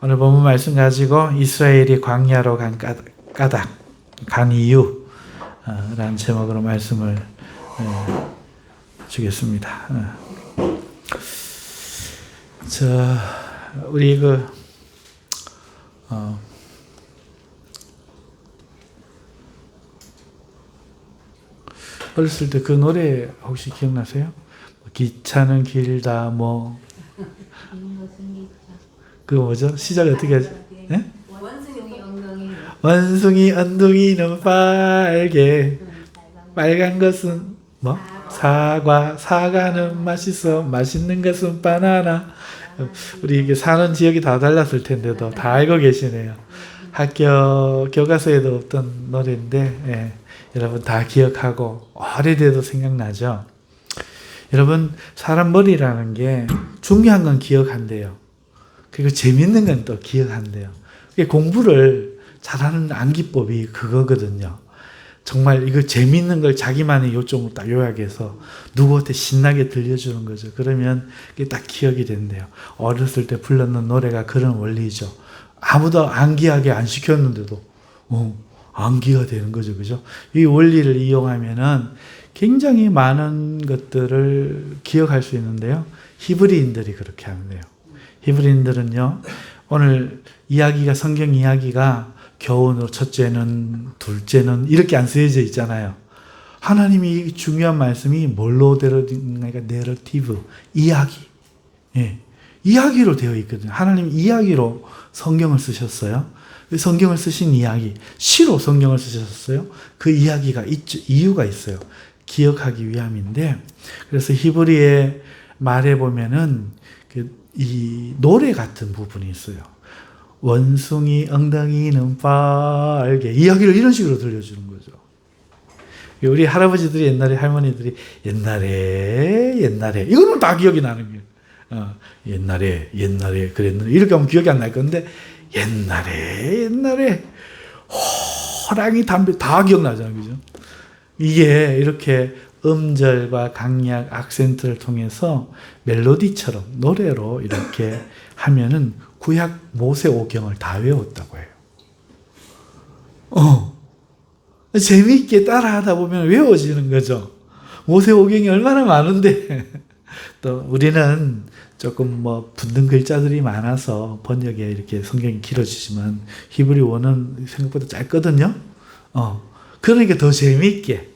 오늘 본문 말씀 가지고 이스라엘이 광야로 간 까닭, 간 이유 라는 제목으로 말씀을 주겠습니다. 우리 어렸을 때 그 노래 혹시 기억나세요? 기차는 길다 그거 뭐죠? 시작 어떻게 하지? 네? 원숭이 엉덩이는 빨개. 빨간 것은 뭐? 사과는 맛있어. 맛있는 것은 바나나. 우리 이게 사는 지역이 다 달랐을 텐데도 다 알고 계시네요. 학교 교과서에도 없던 노래인데 여러분 다 기억하고 오래돼도 생각나죠? 여러분 사람 머리라는 게 중요한 건 기억한대요. 그리고 재밌는 건 또 기억한대요. 공부를 잘하는 암기법이 그거거든요. 정말 이거 재밌는 걸 자기만의 요점으로 딱 요약해서 누구한테 신나게 들려주는 거죠. 그러면 그게 딱 기억이 된대요. 어렸을 때 불렀는 노래가 그런 원리죠. 아무도 암기하게 안 시켰는데도 암기가 되는 거죠. 그죠? 이 원리를 이용하면은 굉장히 많은 것들을 기억할 수 있는데요. 히브리인들이 그렇게 하는데요. 히브리인들은요, 오늘 성경 이야기가 교훈으로 첫째는, 둘째는 이렇게 안 쓰여져 있잖아요. 하나님이 중요한 말씀이 뭘로 그러니까 내러티브, 이야기. 이야기로 되어 있거든요. 하나님 이야기로 성경을 쓰셨어요. 성경을 쓰신 이야기, 시로 성경을 쓰셨어요. 그 이야기가 있죠. 이유가 있어요. 기억하기 위함인데, 그래서 히브리의 말에 보면은 이 노래 같은 부분이 있어요. 원숭이 엉덩이는 빨개. 이야기를 이런 식으로 들려주는 거죠. 우리 할아버지들이 옛날에 할머니들이 옛날에 이거는 다 기억이 나는 거예요. 옛날에 그랬는데 이렇게 하면 기억이 안 날 건데 옛날에 호랑이 담배 다 기억나잖아요. 그죠? 이게 이렇게 음절과 강약, 악센트를 통해서 멜로디처럼 노래로 이렇게 하면은 구약 모세오경을 다 외웠다고 해요. 재미있게 따라하다 보면 외워지는 거죠. 모세오경이 얼마나 많은데 또 우리는 조금 붙는 글자들이 많아서 번역에 이렇게 성경이 길어지지만 히브리 원은 생각보다 짧거든요. 그러니까 더 재미있게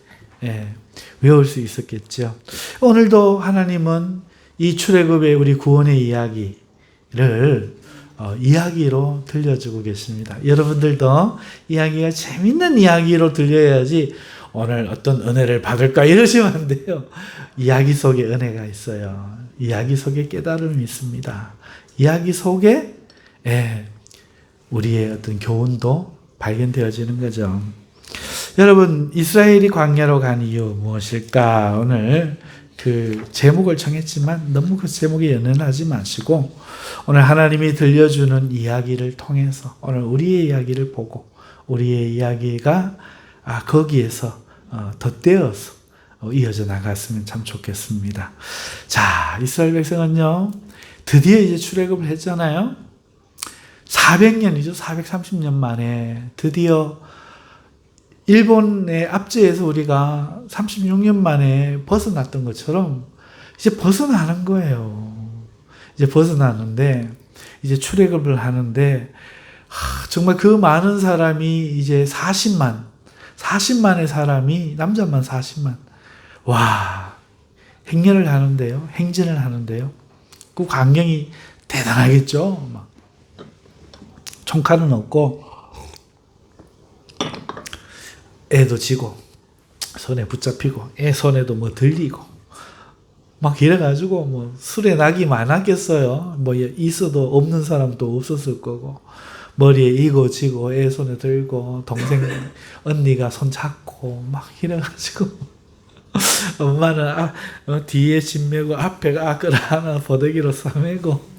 외울 수 있었겠죠. 오늘도 하나님은 이 출애굽의 우리 구원의 이야기를 이야기로 들려주고 계십니다. 여러분들도 이야기가 재밌는 이야기로 들려야지 오늘 어떤 은혜를 받을까 이러시면 안 돼요. 이야기 속에 은혜가 있어요. 이야기 속에 깨달음이 있습니다. 이야기 속에 우리의 어떤 교훈도 발견되어지는 거죠. 여러분, 이스라엘이 광야로 간 이유 무엇일까? 오늘 그 제목을 정했지만 너무 그 제목에 연연하지 마시고 오늘 하나님이 들려주는 이야기를 통해서 오늘 우리의 이야기를 보고 우리의 이야기가 거기에서 덧대어서 이어져 나갔으면 참 좋겠습니다. 자, 이스라엘 백성은요, 드디어 이제 출애굽을 했잖아요. 400년이죠. 430년 만에 드디어 일본의 압제에서 우리가 36년 만에 벗어났던 것처럼 이제 벗어나는 거예요. 이제 벗어나는데 이제 출애굽을 하는데 정말 그 많은 사람이 이제 40만의 사람이 남자만 40만 행렬을 하는데요. 행진을 하는데요. 그 광경이 대단하겠죠. 막 총칼은 없고 애도 지고 손에 붙잡히고 애 손에도 들리고 막 이래가지고 술에 낙이 많았겠어요. 있어도 없는 사람도 없었을 거고 머리에 이고 지고 애 손에 들고 동생 언니가 손 잡고 막 이래가지고 엄마는 뒤에 짐 메고 앞에 아끌 하나 버더기로 싸매고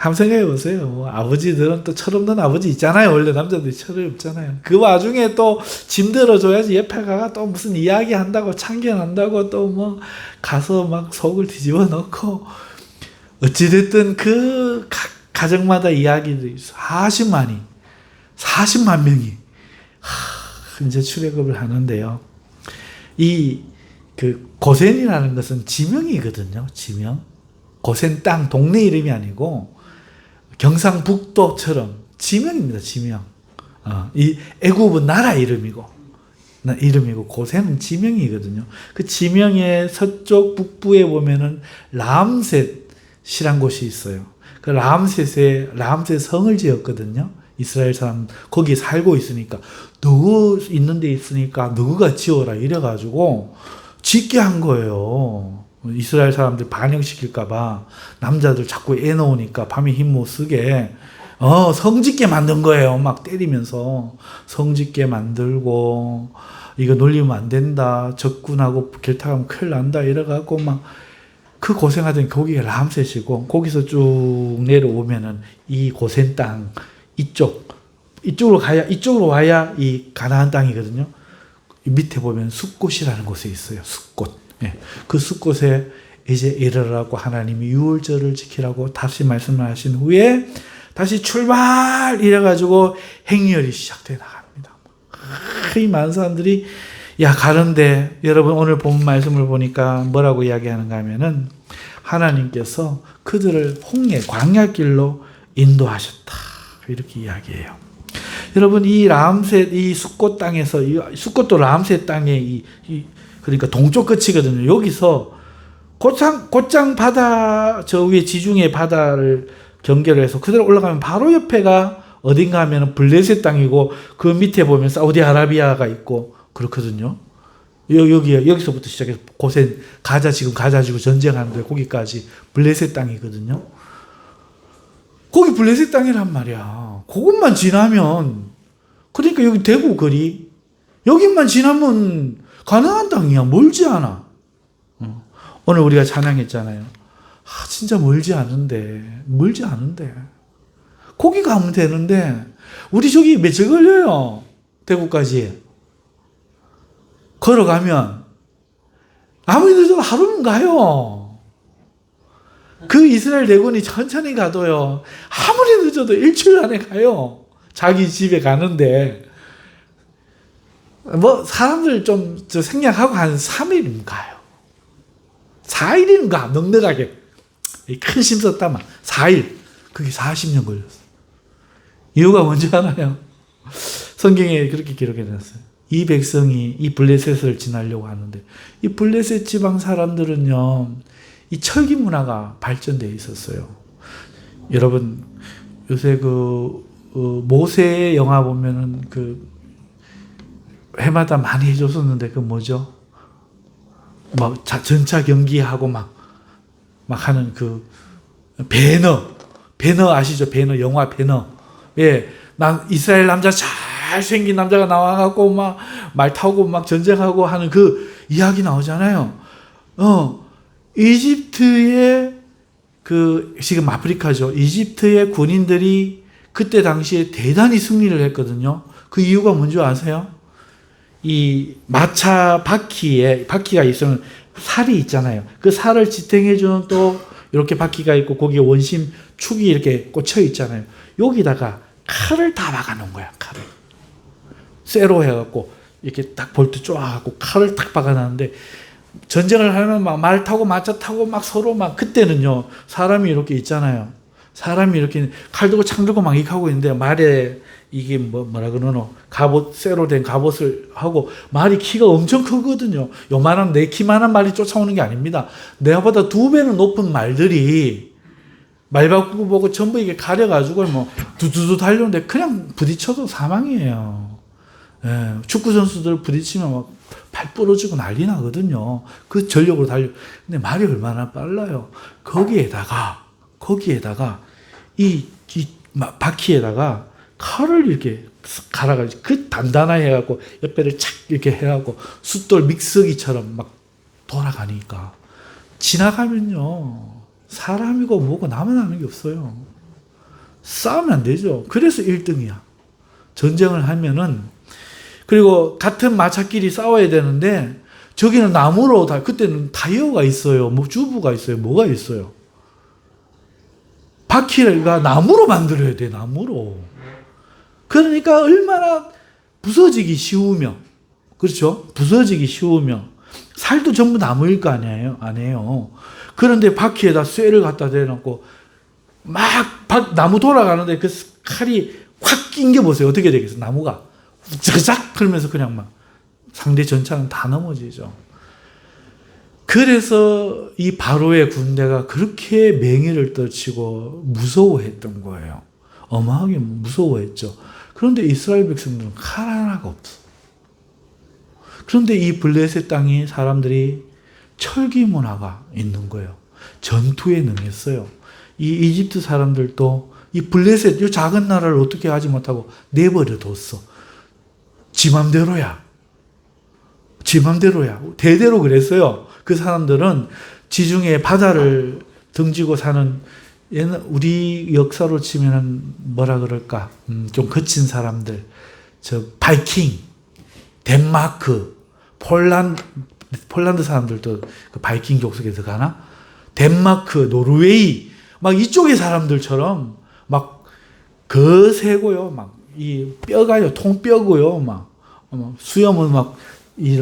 한번 생각해 보세요. 아버지들은 또 철없는 아버지 있잖아요. 원래 남자들이 철이 없잖아요. 그 와중에 또 짐 들어줘야지 옆에 가가 또 무슨 이야기 한다고 참견한다고 또 뭐 가서 막 속을 뒤집어 넣고 어찌됐든 그 각 가정마다 이야기들이 있어. 40만 명이 이제 출애굽을 하는데요. 이 그 고센이라는 것은 지명이거든요. 지명. 고센 땅 동네 이름이 아니고 경상북도처럼 지명입니다. 지명. 이 애굽은 나라 이름이고 고센은 지명이거든요. 그 지명의 서쪽 북부에 보면은 라암셋이란 곳이 있어요. 그 라암셋 성을 지었거든요. 이스라엘 사람 거기 살고 있으니까 너구 있는 데 있으니까 너구가 지어라 이래가지고 짓게 한 거예요. 이스라엘 사람들 반역시킬까봐 남자들 자꾸 애 놓으니까 밤에 힘 못 쓰게 성짓게 만든 거예요. 막 때리면서 성짓게 만들고 이거 놀리면 안 된다. 적군하고 결탁하면 큰일 난다. 이래갖고 막 그 고생하던 거기가 람셋이고 거기서 쭉 내려오면은 이 고센 땅 이쪽으로 와야 이 가나안 땅이거든요. 밑에 보면 숫곳이라는 곳에 있어요. 숫곳. 예. 그 숫곳에 이제 이르라고 하나님이 유월절을 지키라고 다시 말씀을 하신 후에 다시 출발 이래가지고 행렬이 시작돼 나갑니다. 이 많은 사람들이 가는데 여러분 오늘 본 말씀을 보니까 뭐라고 이야기하는가 하면은 하나님께서 그들을 광야길로 인도하셨다 이렇게 이야기해요. 여러분 이 람셋 이 숫곳 땅에서 숫곳도 람셋 땅에 그러니까 동쪽 끝이거든요. 여기서 곧장 바다 저 위에 지중해 바다를 경계를 해서 그대로 올라가면 바로 옆에가 어딘가 하면 블레셋 땅이고 그 밑에 보면 사우디아라비아가 있고 그렇거든요. 여기서부터 시작해서 고센 지금 가자 지구 전쟁하는데 거기까지 블레셋 땅이거든요. 거기 블레셋 땅이란 말이야. 그것만 지나면 그러니까 여기 대구 거리 여기만 지나면 가나안 땅이야. 멀지 않아. 오늘 우리가 찬양했잖아요. 진짜 멀지 않은데 거기 가면 되는데 우리 저기 며칠 걸려요. 대구까지 걸어가면 아무리 늦어도 하루는 가요. 그 이스라엘 대군이 천천히 가도요 아무리 늦어도 일주일 안에 가요. 자기 집에 가는데 뭐 사람들 좀 생략하고 한 3일이면 가요. 4일이면 가. 넉넉하게 큰 힘 썼다만 4일. 그게 40년 걸렸어. 이유가 뭔지 알아요? 성경에 그렇게 기록해놨어요. 이 백성이 이 블레셋을 지나려고 하는데 이 블레셋 지방 사람들은요 이 철기 문화가 발전되어 있었어요. 여러분 요새 모세의 영화 보면은 해마다 많이 해줬었는데 뭐죠? 막 전차 경기하고 막 하는 배너 아시죠? 배너 영화 배너. 예, 이스라엘 남자 잘생긴 남자가 나와갖고 막 말 타고 막 전쟁하고 하는 그 이야기 나오잖아요. 이집트의 지금 아프리카죠. 이집트의 군인들이 그때 당시에 대단히 승리를 했거든요. 그 이유가 뭔지 아세요? 이 마차 바퀴가 있으면 살이 있잖아요. 그 살을 지탱해주는 또 이렇게 바퀴가 있고 거기에 원심 축이 이렇게 꽂혀 있잖아요. 여기다가 칼을 다 박아 놓은 거야. 칼을 쇠로 해갖고 이렇게 딱 볼트 쪼아갖고 칼을 딱 박아 놨는데 전쟁을 하면 막 말 타고 마차 타고 막 서로 막 그때는요 사람이 이렇게 있잖아요. 사람이 이렇게 칼 들고 창 들고 막 이렇게 하고 있는데 말에 이게 뭐라 그러노 쇠로 된 갑옷을 하고 말이 키가 엄청 크거든요. 요만한 내 키만한 말이 쫓아오는 게 아닙니다. 내가보다 2배는 높은 말들이 말바꾸고 보고 전부 이게 가려가지고 뭐 두두두 달려오는데 그냥 부딪혀도 사망이에요. 예, 축구 선수들 부딪히면 막 팔 부러지고 난리 나거든요. 그 전력으로 달려. 근데 말이 얼마나 빨라요. 거기에다가 이 바퀴에다가 칼을 이렇게 갈아가지고 단단하게 해갖고 옆에를 착 이렇게 해갖고 숫돌 믹서기처럼 막 돌아가니까 지나가면요 사람이고 뭐고 남아나는 게 없어요. 싸우면 안 되죠. 그래서 1등이야. 전쟁을 하면은, 그리고 같은 마차끼리 싸워야 되는데, 저기는 나무로 그때는 타이어가 있어요. 뭐 주부가 있어요. 뭐가 있어요. 바퀴가 나무로 만들어야 돼, 나무로. 그러니까 얼마나 부서지기 쉬우며, 그렇죠? 부서지기 쉬우며, 살도 전부 나무일 거 아니에요. 그런데 바퀴에다 쇠를 갖다 대놓고, 나무 돌아가는데 그 칼이 확 낀 게 보세요. 어떻게 되겠어? 나무가. 자작! 그러면서 그냥 막 상대 전차는 다 넘어지죠. 그래서 이 바로의 군대가 그렇게 맹위를 떨치고 무서워했던 거예요. 어마하게 무서워했죠. 그런데 이스라엘 백성들은 칼 하나가 없어. 그런데 이 블레셋 땅이 사람들이 철기 문화가 있는 거예요. 전투에 능했어요. 이 이집트 사람들도 이 블레셋, 이 작은 나라를 어떻게 하지 못하고 내버려뒀어. 지 맘대로야. 대대로 그랬어요. 그 사람들은 지중해 바다를 등지고 사는, 우리 역사로 치면은 뭐라 그럴까, 좀 거친 사람들, 바이킹, 덴마크, 폴란드 사람들도 그 바이킹 족속에 들어가나? 덴마크, 노르웨이, 막 이쪽의 사람들처럼 막 거세고요. 막 이 뼈가요, 통뼈고요. 막 수염은 막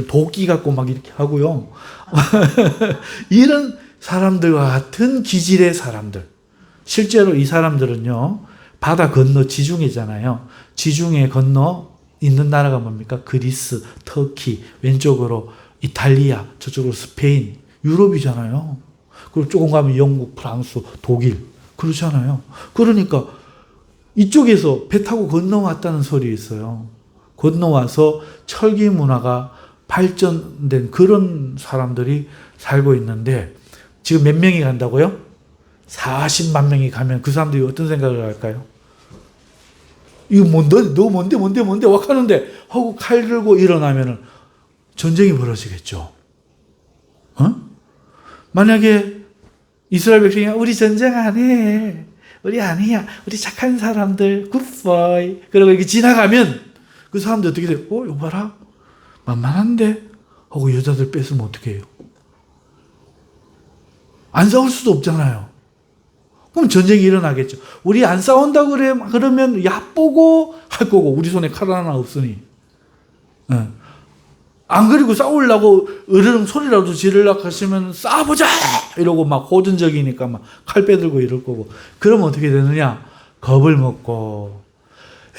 도끼 갖고 막 이렇게 하고요. 이런 사람들과 같은 기질의 사람들. 실제로 이 사람들은요, 바다 건너 지중해잖아요. 지중해 건너 있는 나라가 뭡니까? 그리스, 터키, 왼쪽으로 이탈리아, 저쪽으로 스페인, 유럽이잖아요. 그리고 조금 가면 영국, 프랑스, 독일. 그렇잖아요. 그러니까 이쪽에서 배 타고 건너왔다는 소리 있어요. 건너와서 철기 문화가 발전된 그런 사람들이 살고 있는데, 지금 몇 명이 간다고요? 40만 명이 가면 그 사람들이 어떤 생각을 할까요? 이거 너 뭔데 와 하는데 하고 칼 들고 일어나면은 전쟁이 벌어지겠죠. 만약에 이스라엘 백성이 우리 전쟁 안 해. 우리 아니야. 우리 착한 사람들 굿보이. 그러고 이렇게 지나가면 그 사람들 어떻게 돼요? 이거 봐라. 만만한데? 하고 여자들 뺏으면 어떻게 해요? 안 싸울 수도 없잖아요. 그럼 전쟁이 일어나겠죠. 우리 안 싸운다고 그러면 얕보고 할 거고, 우리 손에 칼 하나 없으니. 안 그리고 싸우려고 으르렁 소리라도 지르려고 하시면 싸보자! 이러고 막 호전적이니까 막 칼 빼들고 이럴 거고. 그러면 어떻게 되느냐? 겁을 먹고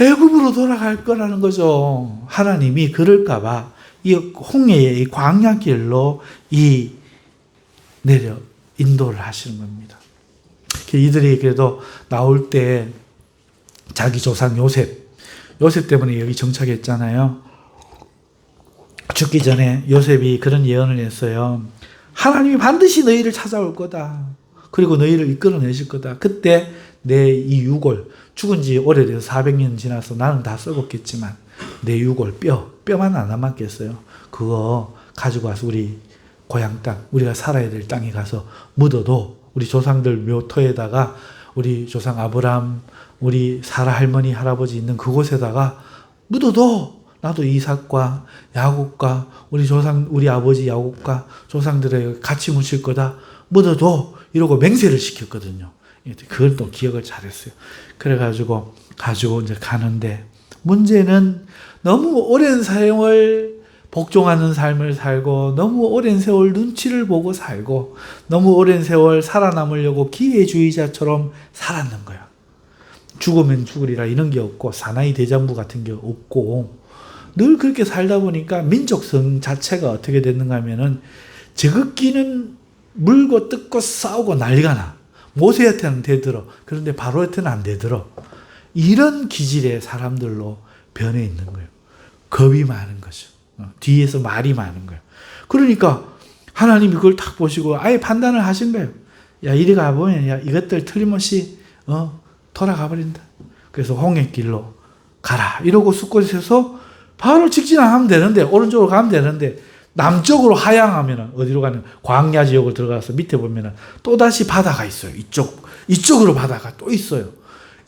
애굽으로 돌아갈 거라는 거죠. 하나님이 그럴까봐 이 홍해의 이 광야길로 내려 인도를 하시는 겁니다. 이들이 그래도 나올 때 자기 조상 요셉 때문에 여기 정착했잖아요. 죽기 전에 요셉이 그런 예언을 했어요. 하나님이 반드시 너희를 찾아올 거다. 그리고 너희를 이끌어내실 거다. 그때 내 이 유골, 죽은 지 오래돼서 400년 지나서 나는 다 썩었겠지만 내 유골, 뼈만 안 남았겠어요. 그거 가지고 와서 우리 고향 땅, 우리가 살아야 될 땅에 가서 묻어도, 우리 조상들 묘터에다가 우리 조상 아브람, 우리 사라 할머니, 할아버지 있는 그곳에다가 묻어도 나도 이삭과 야곱과 우리 아버지 야곱과 조상들의 같이 묻힐 거다. 묻어도 이러고 맹세를 시켰거든요. 그걸 또 기억을 잘했어요. 그래가지고 가지고 이제 가는데, 문제는 너무 오랜 세월 복종하는 삶을 살고, 너무 오랜 세월 눈치를 보고 살고, 너무 오랜 세월 살아남으려고 기회주의자처럼 살았는 거야. 죽으면 죽으리라 이런 게 없고, 사나이 대장부 같은 게 없고, 늘 그렇게 살다 보니까 민족성 자체가 어떻게 됐는가 하면은, 저긋기는 물고 뜯고 싸우고 난리가 나. 모세한테는 되들어. 그런데 바로한테는 안 되들어. 이런 기질의 사람들로 변해 있는 거예요. 겁이 많은 거죠. 뒤에서 말이 많은 거예요. 그러니까 하나님이 그걸 딱 보시고 아예 판단을 하신 거예요. 야, 이리 가보면 야, 이것들 틀림없이 돌아가 버린다. 그래서 홍해길로 가라. 이러고 숫곳에서 바로 직진하면 되는데, 오른쪽으로 가면 되는데, 남쪽으로 하향하면 어디로 가는, 광야 지역으로 들어가서 밑에 보면 또다시 바다가 있어요. 이쪽으로 바다가 또 있어요.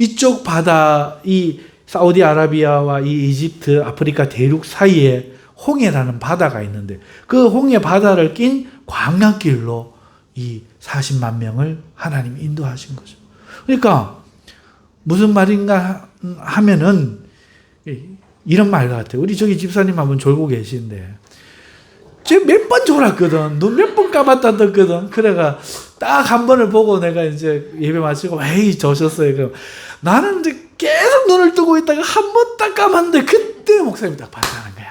이쪽 바다, 이 사우디아라비아와 이 이집트, 아프리카 대륙 사이에 홍해라는 바다가 있는데 그 홍해 바다를 낀 광야길로 이 40만 명을 하나님이 인도하신 거죠. 그러니까 무슨 말인가 하면은 이런 말 같아요. 우리 저기 집사님 한번 졸고 계신데 제가 몇 번 졸았거든. 눈 몇 번 감았다 떴거든. 그래가 딱 한 번을 보고 내가 이제 예배 마치고 에이 조셨어요. 그럼 나는 이제 계속 눈을 뜨고 있다가 한 번 딱 감았는데 그때 목사님이 딱 반사하는 거야.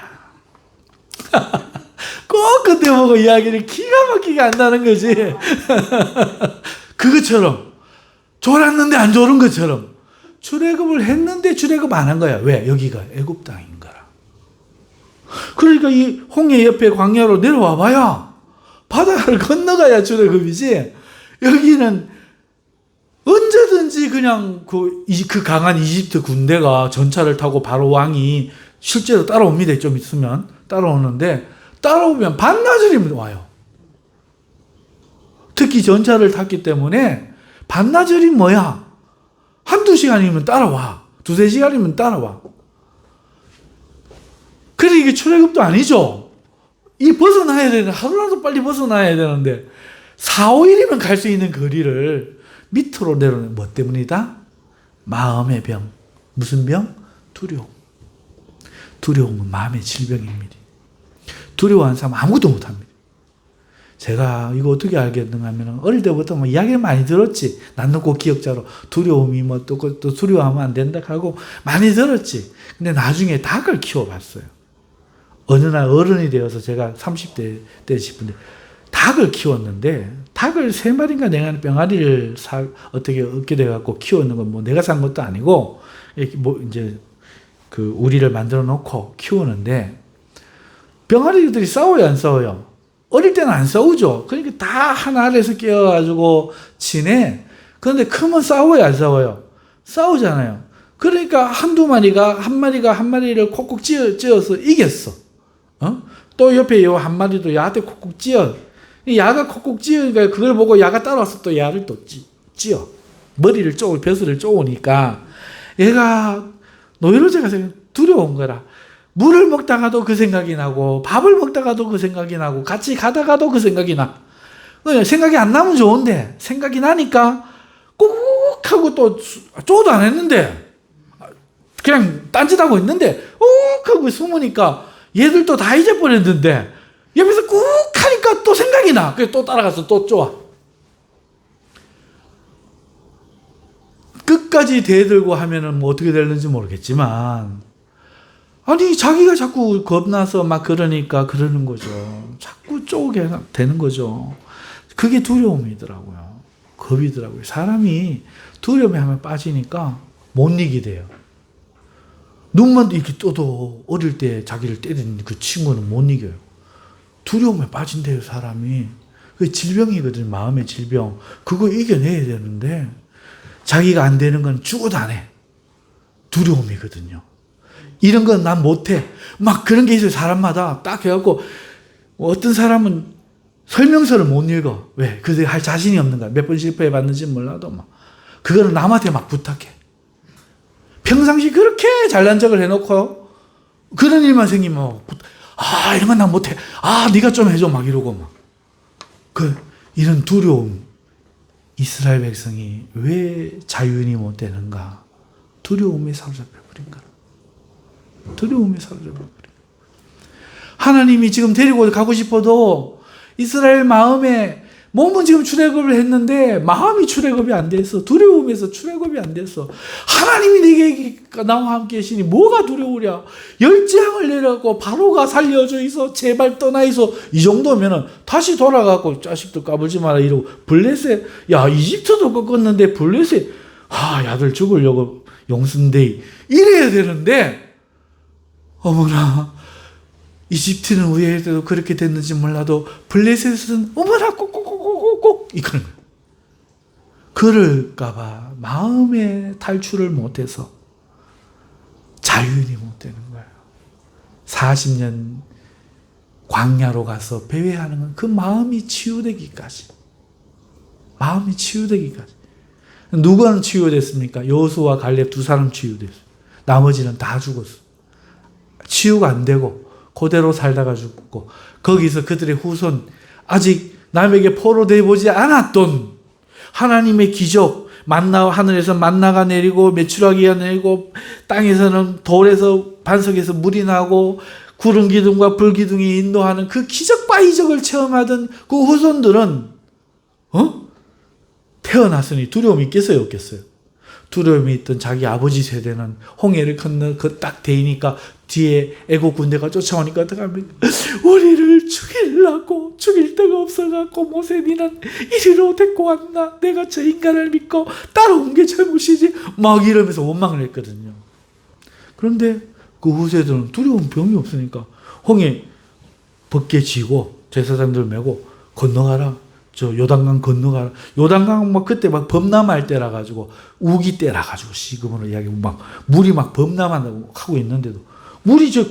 꼭 그때 보고 이야기를 기가 막히게 한다는 거지. 그것처럼 졸았는데 안 졸은 것처럼 출애굽을 했는데 출애굽 안 한 거야. 왜? 여기가 애굽 땅인 거라. 그러니까 이 홍해 옆에 광야로 내려와 봐야 바다를 건너가야 출애굽이지. 여기는 언제든지 그냥 그 강한 이집트 군대가 전차를 타고 바로 왕이 실제로 따라옵니다. 좀 있으면 따라오는데 따라오면 반나절이면 와요. 특히 전차를 탔기 때문에 반나절이 뭐야? 한두 시간이면 따라와. 두세 시간이면 따라와. 그래 이게 출애굽도 아니죠. 이 벗어나야 되는데 하루라도 빨리 벗어나야 되는데 4, 5일이면 갈 수 있는 거리를 밑으로 내려오는 뭐 때문이다? 마음의 병. 무슨 병? 두려움. 두려움은 마음의 질병입니다. 두려워하는 사람은 아무것도 못합니다. 제가 이거 어떻게 알겠는가 하면 어릴 때부터 뭐 이야기를 많이 들었지. 나는 꼭 기억자로 두려움이 뭐 또 두려워하면 안 된다 하고 많이 들었지. 근데 나중에 닭을 키워봤어요. 어느 날 어른이 되어서 제가 30대 때 싶은데 닭을 키웠는데 닭을 3마리인가 내가 병아리를 어떻게 얻게 돼갖고 키웠는 건 뭐 내가 산 것도 아니고 이렇게 뭐 이제 그 우리를 만들어 놓고 키우는데 병아리들이 싸워요, 안 싸워요? 어릴 때는 안 싸우죠. 그러니까 다 하나 아래에서 끼어가지고 지내. 그런데 크면 싸워요, 안 싸워요? 싸우잖아요. 그러니까 한두 마리가 한 마리를 콕콕 찧어서 이겼어. 또 옆에 요 한 마리도 야한테 콕콕 찧어. 야가 콕콕 찧으니까 그걸 보고 야가 따라와서 또 야를 또 찧어. 머리를 벼슬을 쪼으니까 얘가 노이로제가 두려운 거라. 물을 먹다가도 그 생각이 나고 밥을 먹다가도 그 생각이 나고 같이 가다가도 그 생각이 나. 생각이 안 나면 좋은데 생각이 나니까 꾹 하고 또 쪼도 안 했는데 그냥 딴짓하고 있는데 욱 하고 숨으니까 얘들도 다 잊어버렸는데 옆에서 꾹 하니까 또 생각이 나. 그래서 또 따라가서 또 쪼아. 끝까지 대들고 하면은 뭐 어떻게 될는지 모르겠지만 아니 자기가 자꾸 겁나서 막 그러니까 그러는 거죠. 자꾸 쪼게 되는 거죠. 그게 두려움이더라고요. 겁이더라고요. 사람이 두려움에 하면 빠지니까 못 이기게 돼요. 눈만 이렇게 떠도 어릴 때 자기를 때리는 그 친구는 못 이겨요. 두려움에 빠진대요, 사람이. 그게 질병이거든요, 마음의 질병. 그거 이겨내야 되는데 자기가 안 되는 건 죽어도 안 해. 두려움이거든요. 이런 건 난 못해. 막 그런 게 있어요, 사람마다. 딱 해갖고, 어떤 사람은 설명서를 못 읽어. 왜? 그게 할 자신이 없는 거야. 몇 번 실패해 봤는지 몰라도 막. 그거는 남한테 막 부탁해. 평상시 그렇게 잘난 척을 해놓고, 그런 일만 생기면, 이런 건 난 못해. 네가 좀 해줘. 막 이러고 막. 이런 두려움. 이스라엘 백성이 왜 자유인이 못 되는가? 두려움에 사로잡혀 버린 거라. 두려움에 사로잡혀 버린 거라. 하나님이 지금 데리고 가고 싶어도 이스라엘 마음에 몸은 지금 출애굽을 했는데 마음이 출애굽이 안 됐어. 두려움에서 출애굽이 안 됐어. 하나님이 내게 나와 함께 계시니 뭐가 두려우랴. 열재앙을 내려고 바로가 살려줘 있어. 제발 떠나 있어. 이 정도면은 다시 돌아가고 자식도 까불지 마라 이러고 블레셋 이집트도 꺾었는데 블레셋 야들 죽으려고 용순데이 이래야 되는데 어머나 이집트는 왜 그렇게 됐는지 몰라도 블레셋은 어머나 꼭꼭꼭꼭꼭 이거는 거예요. 그럴까봐 마음의 탈출을 못해서 자유인이 못 되는 거예요. 40년 광야로 가서 배회하는 건 그 마음이 치유되기까지. 마음이 치유되기까지. 누구는 치유됐습니까? 여호수아와 갈렙 두 사람 치유됐어요. 나머지는 다 죽었어. 치유가 안 되고 그대로 살다가 죽고 거기서 그들의 후손 아직 남에게 포로되어 보지 않았던 하나님의 기적 하늘에서 만나가 내리고 메추라기가 내리고 땅에서는 돌에서 반석에서 물이 나고 구름 기둥과 불 기둥이 인도하는 그 기적과 이적을 체험하던 그 후손들은 태어났으니 두려움이 있겠어요, 없겠어요? 두려움이 있던 자기 아버지 세대는 홍해를 건너 그 딱 대이니까 뒤에 애국 군대가 쫓아오니까 어떡합니까? 우리를 죽일 데가 없어갖고 모세 니는 이리로 데리고 왔나? 내가 저 인간을 믿고 따라온 게 잘못이지? 막 이러면서 원망을 했거든요. 그런데 그 후세들은 두려운 병이 없으니까 홍해 벗게 지고 제사장들 메고 건너가라. 저 요단강 건너가라. 요단강 막 그때 막 범람할 때라 가지고 우기 때라 가지고 시금으로 이야기하고 막 물이 막 범람한다고 하고 있는데도 물이 저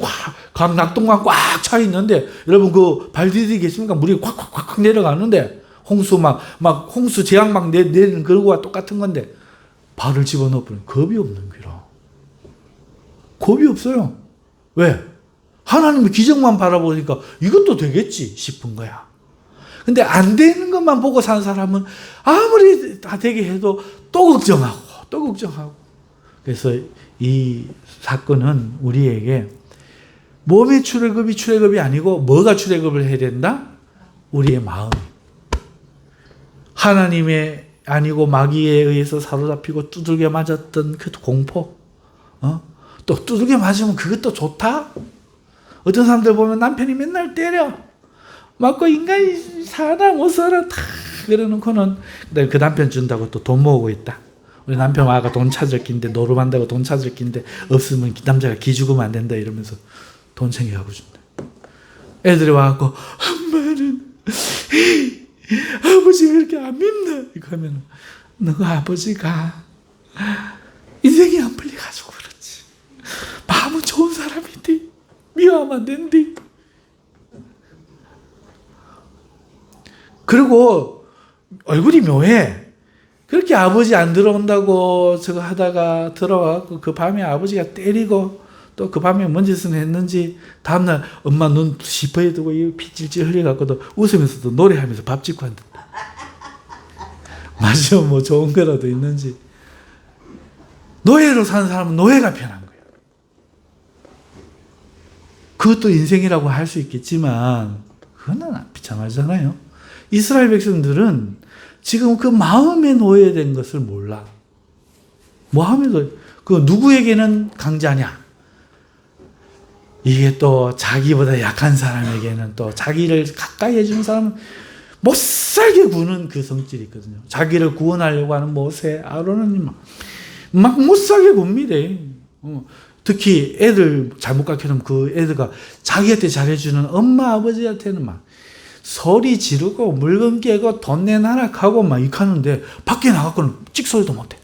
강 낙동강 꽉 차 있는데 여러분 그 발 디디겠습니까? 물이 콱콱콱 내려가는데 홍수 홍수 재앙 막 내리는 그거와 똑같은 건데 발을 집어넣어 버리면 겁이 없는 거라. 겁이 없어요. 왜? 하나님의 기적만 바라보니까 이것도 되겠지 싶은 거야. 근데 안 되는 것만 보고 사는 사람은 아무리 다 되게 해도 또 걱정하고. 그래서 이 사건은 우리에게 몸의 출애굽이 아니고 뭐가 출애굽을 해야 된다? 우리의 마음이. 하나님의 아니고 마귀에 의해서 사로잡히고 두들겨 맞았던 그 공포. 또 두들겨 맞으면 그것도 좋다? 어떤 사람들 보면 남편이 맨날 때려. 맞고 인간이 사나 못 살아 다 그래놓고는 그 남편 준다고 또 돈 모으고 있다. 우리 남편 와가 돈 찾을 낀데 노름한다고 돈 찾을 낀데 없으면 남자가 기죽으면 안 된다 이러면서 돈 챙겨가고 준다. 애들이 와갖고 엄마는 아버지가 그렇게 안 믿나 이거 하면 너가 아버지가 인생이 안 풀려가지고 그렇지. 마음은 좋은 사람인데 미워하면 안 된디. 그리고 얼굴이 묘해. 그렇게 아버지 안 들어온다고 저거 하다가 들어와갖고 그 밤에 아버지가 때리고 또 그 밤에 뭔 짓을 했는지 다음날 엄마 눈 시퍼에 두고 피 찔찔 흘려갖고도 웃으면서도 노래하면서 밥 짓고 한다. 마시면 뭐 좋은 거라도 있는지. 노예로 사는 사람은 노예가 편한 거예요. 그것도 인생이라고 할 수 있겠지만 그거는 비참하잖아요. 이스라엘 백성들은 지금 그 마음에 노예된 것을 몰라. 뭐 하면서 그 누구에게는 강자냐? 이게 또 자기보다 약한 사람에게는 또 자기를 가까이 해주는 사람은 못 살게 구는 그 성질이 있거든요. 자기를 구원하려고 하는 모세, 아론은 막 못 살게 굽니다. 특히 애들 잘못 가르쳐놓으면 그 애들가 자기한테 잘해주는 엄마, 아버지한테는 막 소리 지르고 물건 깨고 돈 내놔라 하고 막 이카는데 밖에 나가고는 찍소리도 못해.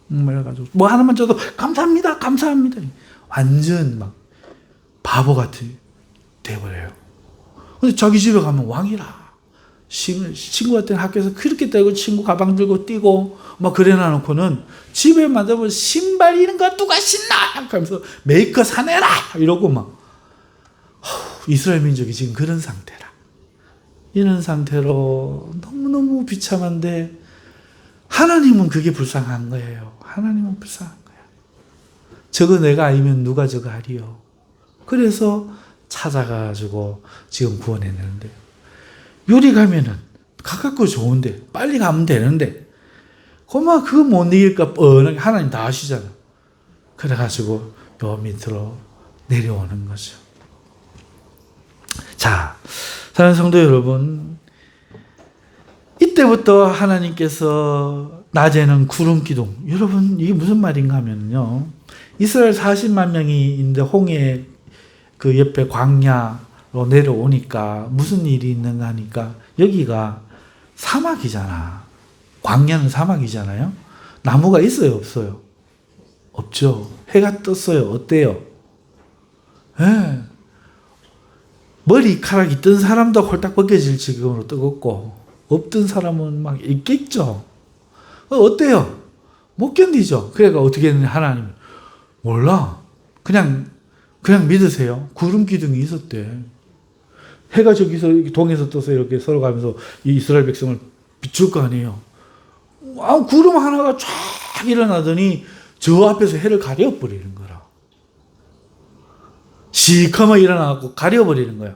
말해가지고 뭐 하나만 줘도 감사합니다. 완전 막 바보 같이 돼버려요. 근데 자기 집에 가면 왕이라. 친구한테 학교에서 그렇게 떨고 친구 가방 들고 뛰고 막 그래 놔놓고는 집에 만나면 신발 이런 거 누가 신나 하면서 메이커 사내라 이러고 막 이스라엘 민족이 지금 그런 상태라. 이런 상태로 너무너무 비참한데 하나님은 그게 불쌍한 거예요. 하나님은 불쌍한 거야. 저거 내가 아니면 누가 저거 하리요. 그래서 찾아가지고 지금 구원해내는데 요리 가면은 가깝고 좋은데 빨리 가면 되는데 그만 그거 못 이길까 뻔하게 하나님 다 아시잖아. 그래가지고 요 밑으로 내려오는 거죠. 자, 사랑하는 성도 여러분, 이때부터 하나님께서 낮에는 구름 기둥. 여러분 이게 무슨 말인가 하면요, 이스라엘 40만 명이 있는데 홍해 그 옆에 광야로 내려오니까 무슨 일이 있는가 하니까 여기가 사막이잖아. 광야는 사막이잖아요. 나무가 있어요, 없어요? 없죠. 해가 떴어요. 어때요? 예. 머리카락이 뜬 사람도 홀딱 벗겨질 지경으로 뜨겁고 없던 사람은 막 있겠죠. 어때요? 못 견디죠. 그러니까 어떻게 했느냐, 하나님. 몰라. 그냥 믿으세요. 구름 기둥이 있었대. 해가 저기서 동에서 떠서 이렇게 서로 가면서 이 이스라엘 백성을 비출 거 아니에요. 구름 하나가 쫙 일어나더니 저 앞에서 해를 가려버리는 거라. 시커먼 일어나고 가려버리는 거야.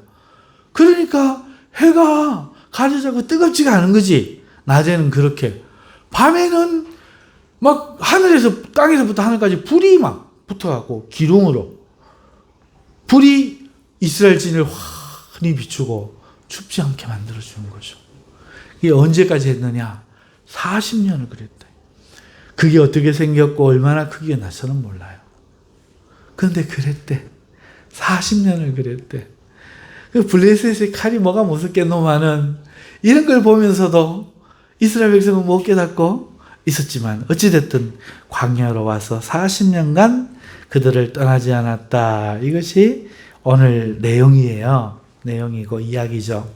그러니까 해가 가려자고 뜨겁지가 않은 거지. 낮에는 그렇게. 밤에는 막 하늘에서, 땅에서부터 하늘까지 불이 막 붙어갖고 기둥으로. 불이 이스라엘 진을 환히 비추고 춥지 않게 만들어주는 거죠. 이게 언제까지 했느냐? 40년을 그랬다. 그게 어떻게 생겼고 얼마나 크기가 나서는 몰라요. 그런데 그랬대. 40년을 그랬대. 그 블레셋의 칼이 뭐가 무섭겠노마는 이런 걸 보면서도 이스라엘 백성은 못 깨닫고 있었지만 어찌됐든 광야로 와서 40년간 그들을 떠나지 않았다. 이것이 오늘 내용이에요. 내용이고 이야기죠.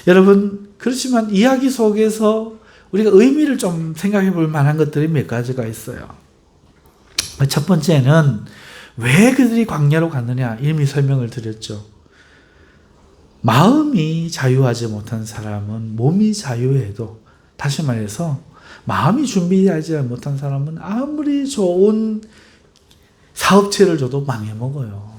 여러분, 그렇지만 이야기 속에서 우리가 의미를 좀 생각해 볼 만한 것들이 몇 가지가 있어요. 첫 번째는 왜 그들이 광야로 갔느냐 이미 설명을 드렸죠. 마음이 자유하지 못한 사람은 몸이 자유해도, 다시 말해서 마음이 준비하지 못한 사람은 아무리 좋은 사업체를 줘도 망해먹어요.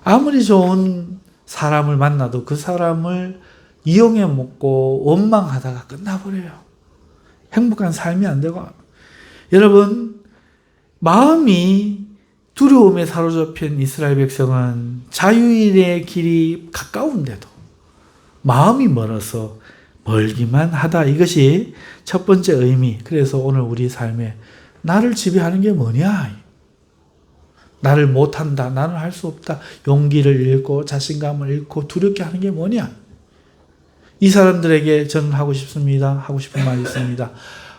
아무리 좋은 사람을 만나도 그 사람을 이용해 먹고 원망하다가 끝나버려요. 행복한 삶이 안 되고. 여러분, 마음이 두려움에 사로잡힌 이스라엘 백성은 자유인의 길이 가까운데도 마음이 멀어서 멀기만 하다. 이것이 첫 번째 의미. 그래서 오늘 우리 삶에 나를 지배하는 게 뭐냐? 나를 못한다. 나는 할 수 없다. 용기를 잃고 자신감을 잃고 두렵게 하는 게 뭐냐? 이 사람들에게 저는 하고 싶습니다. 하고 싶은 말이 있습니다.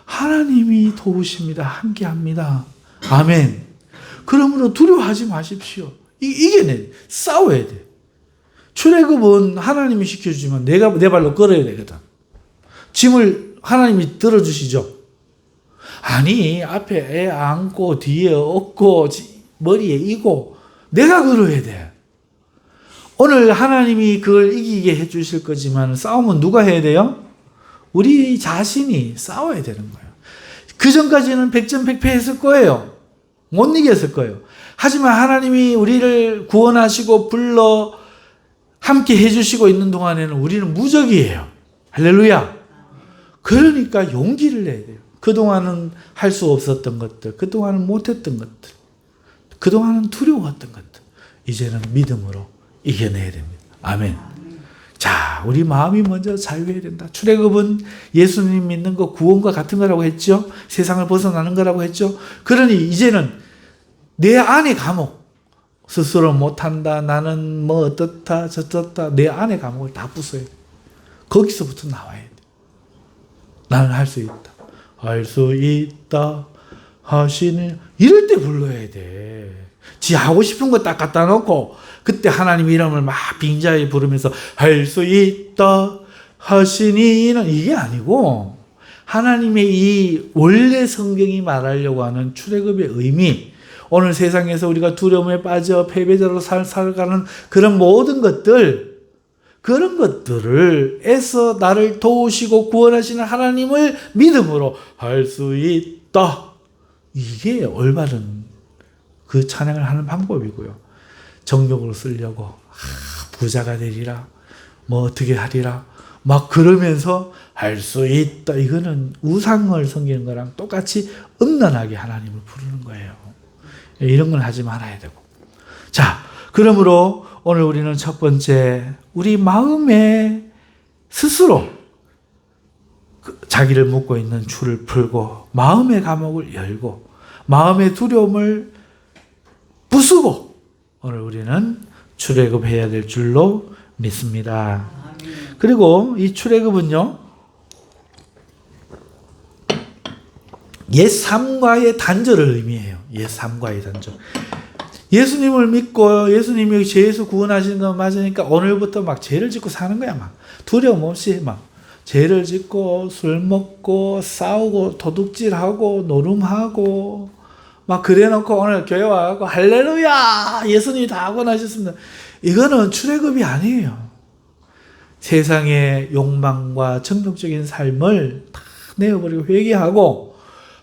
하나님이 도우십니다. 함께합니다. 아멘. 그러므로 두려워하지 마십시오. 이게 싸워야 돼. 출애굽은 하나님이 시켜주지만 내가 내 발로 걸어야 되거든. 짐을 하나님이 들어주시죠. 아니, 앞에 애 안고 뒤에 업고 머리에 이고 내가 걸어야 돼. 오늘 하나님이 그걸 이기게 해주실 거지만 싸움은 누가 해야 돼요? 우리 자신이 싸워야 되는 거예요. 그 전까지는 백전백패했을 거예요. 못 이겼을 거예요. 하지만 하나님이 우리를 구원하시고 불러 함께 해주시고 있는 동안에는 우리는 무적이에요. 할렐루야. 그러니까 용기를 내야 돼요. 그동안은 할 수 없었던 것들, 그동안은 못했던 것들, 그동안은 두려웠던 것들, 이제는 믿음으로 이겨내야 됩니다. 아멘. 자, 우리 마음이 먼저 자유해야 된다. 출애굽은 예수님 믿는 거 구원과 같은 거라고 했죠. 세상을 벗어나는 거라고 했죠. 그러니 이제는 내 안의 감옥, 스스로 못한다, 나는 뭐 어떻다 저떻다, 내 안의 감옥을 다 부숴야 돼. 거기서부터 나와야 돼. 나는 할 수 있다. 할 수 있다 하시는, 이럴 때 불러야 돼. 지 하고 싶은 거 딱 갖다 놓고 그때 하나님 이름을 막 빙자에 부르면서 할 수 있다 하시니는 이게 아니고, 하나님의 이 원래 성경이 말하려고 하는 출애굽의 의미, 오늘 세상에서 우리가 두려움에 빠져 패배자로 살아가는 그런 모든 것들, 그런 것들을 애써 나를 도우시고 구원하시는 하나님을 믿음으로 할 수 있다. 이게 올바른 그 찬양을 하는 방법이고요. 정욕으로 쓰려고 부자가 되리라, 뭐 어떻게 하리라 막 그러면서 할 수 있다, 이거는 우상을 섬기는 거랑 똑같이 음란하게 하나님을 부르는 거예요. 이런 건 하지 말아야 되고. 자, 그러므로 오늘 우리는 첫 번째, 우리 마음에 스스로 자기를 묶고 있는 줄을 풀고 마음의 감옥을 열고 마음의 두려움을 부수고 오늘 우리는 출애굽해야 될 줄로 믿습니다. 그리고 이 출애굽은요, 옛 삶과의 단절을 의미해요. 옛 삶과의 단절. 예수님을 믿고 예수님이 죄에서 구원하시는 거 맞으니까 오늘부터 막 죄를 짓고 사는 거야. 막 두려움 없이 막 죄를 짓고 술 먹고 싸우고 도둑질하고 노름하고 막 그래놓고 오늘 교회 와서 할렐루야 예수님이 다 하고 나셨습니다. 이거는 출애굽이 아니에요. 세상의 욕망과 정욕적인 삶을 다 내어버리고 회개하고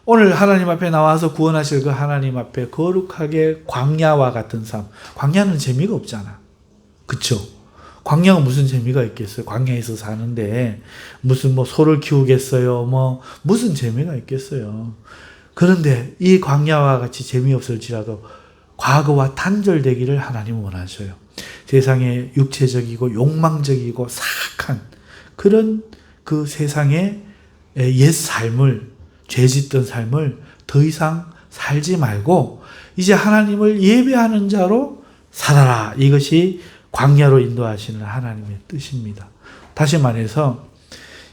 오늘 하나님 앞에 나와서 구원하실 그 하나님 앞에 거룩하게 광야와 같은 삶. 광야는 재미가 없잖아. 그쵸? 광야가 무슨 재미가 있겠어요? 광야에서 사는데 무슨 뭐 소를 키우겠어요? 뭐 무슨 재미가 있겠어요? 그런데 이 광야와 같이 재미없을지라도 과거와 단절되기를 하나님은 원하셔요. 세상에 육체적이고 욕망적이고 사악한 그런 그 세상의 옛 삶을 죄짓던 삶을 더 이상 살지 말고 이제 하나님을 예배하는 자로 살아라. 이것이 광야로 인도하시는 하나님의 뜻입니다. 다시 말해서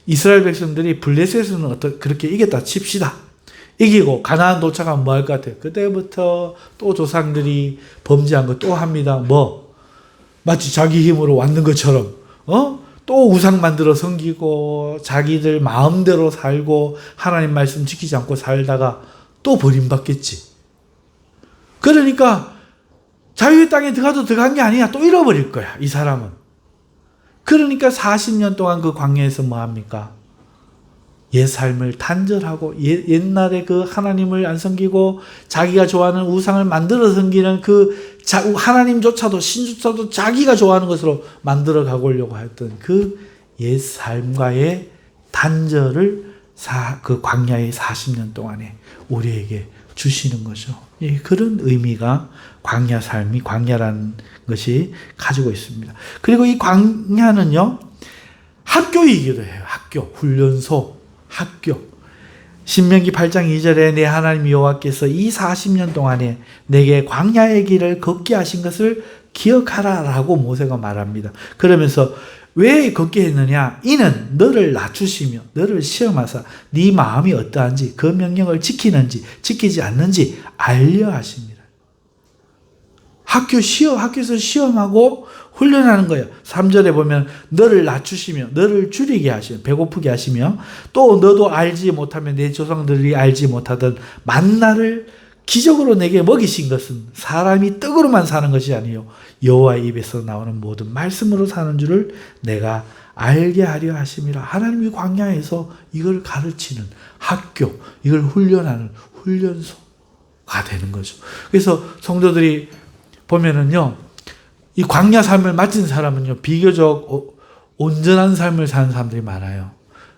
이스라엘 백성들이 블레셋은 그렇게 이겼다 칩시다. 이기고 가나안 도착하면 뭐 할 것 같아요? 그때부터 또 조상들이 범죄한 거 또 합니다. 뭐? 마치 자기 힘으로 왔는 것처럼 또 우상 만들어 섬기고 자기들 마음대로 살고 하나님 말씀 지키지 않고 살다가 또 버림받겠지. 그러니까 자유의 땅에 들어가도 들어간 게 아니야. 또 잃어버릴 거야. 이 사람은. 그러니까 40년 동안 그 광야에서 뭐 합니까? 옛 삶을 단절하고 옛날에 그 하나님을 안 섬기고 자기가 좋아하는 우상을 만들어 섬기는 그 하나님조차도 신조차도 자기가 좋아하는 것으로 만들어 가보려고 했던 그 옛 삶과의 단절을 그 광야의 40년 동안에 우리에게 주시는 거죠. 그런 의미가 광야 삶이 광야라는 것이 가지고 있습니다. 그리고 이 광야는요 학교이기도 해요. 학교, 훈련소, 학교. 신명기 8장 2절에 내 하나님 여호와께서 이 40년 동안에 내게 광야의 길을 걷게 하신 것을 기억하라 라고 모세가 말합니다. 그러면서 왜 걷게 했느냐? 이는 너를 낮추시며 너를 시험하사 네 마음이 어떠한지 그 명령을 지키는지 지키지 않는지 알려 하십니다. 학교에서 시험하고 훈련하는 거예요. 3절에 보면 너를 낮추시며 너를 줄이게 하시며 배고프게 하시며 또 너도 알지 못하면 내 조상들이 알지 못하던 만나를 기적으로 내게 먹이신 것은 사람이 떡으로만 사는 것이 아니요 여호와의 입에서 나오는 모든 말씀으로 사는 줄을 내가 알게 하려 하심이라. 하나님이 광야에서 이걸 가르치는 학교, 이걸 훈련하는 훈련소가 되는 거죠. 그래서 성도들이 보면은요, 이 광야 삶을 마친 사람은요, 비교적 온전한 삶을 사는 사람들이 많아요.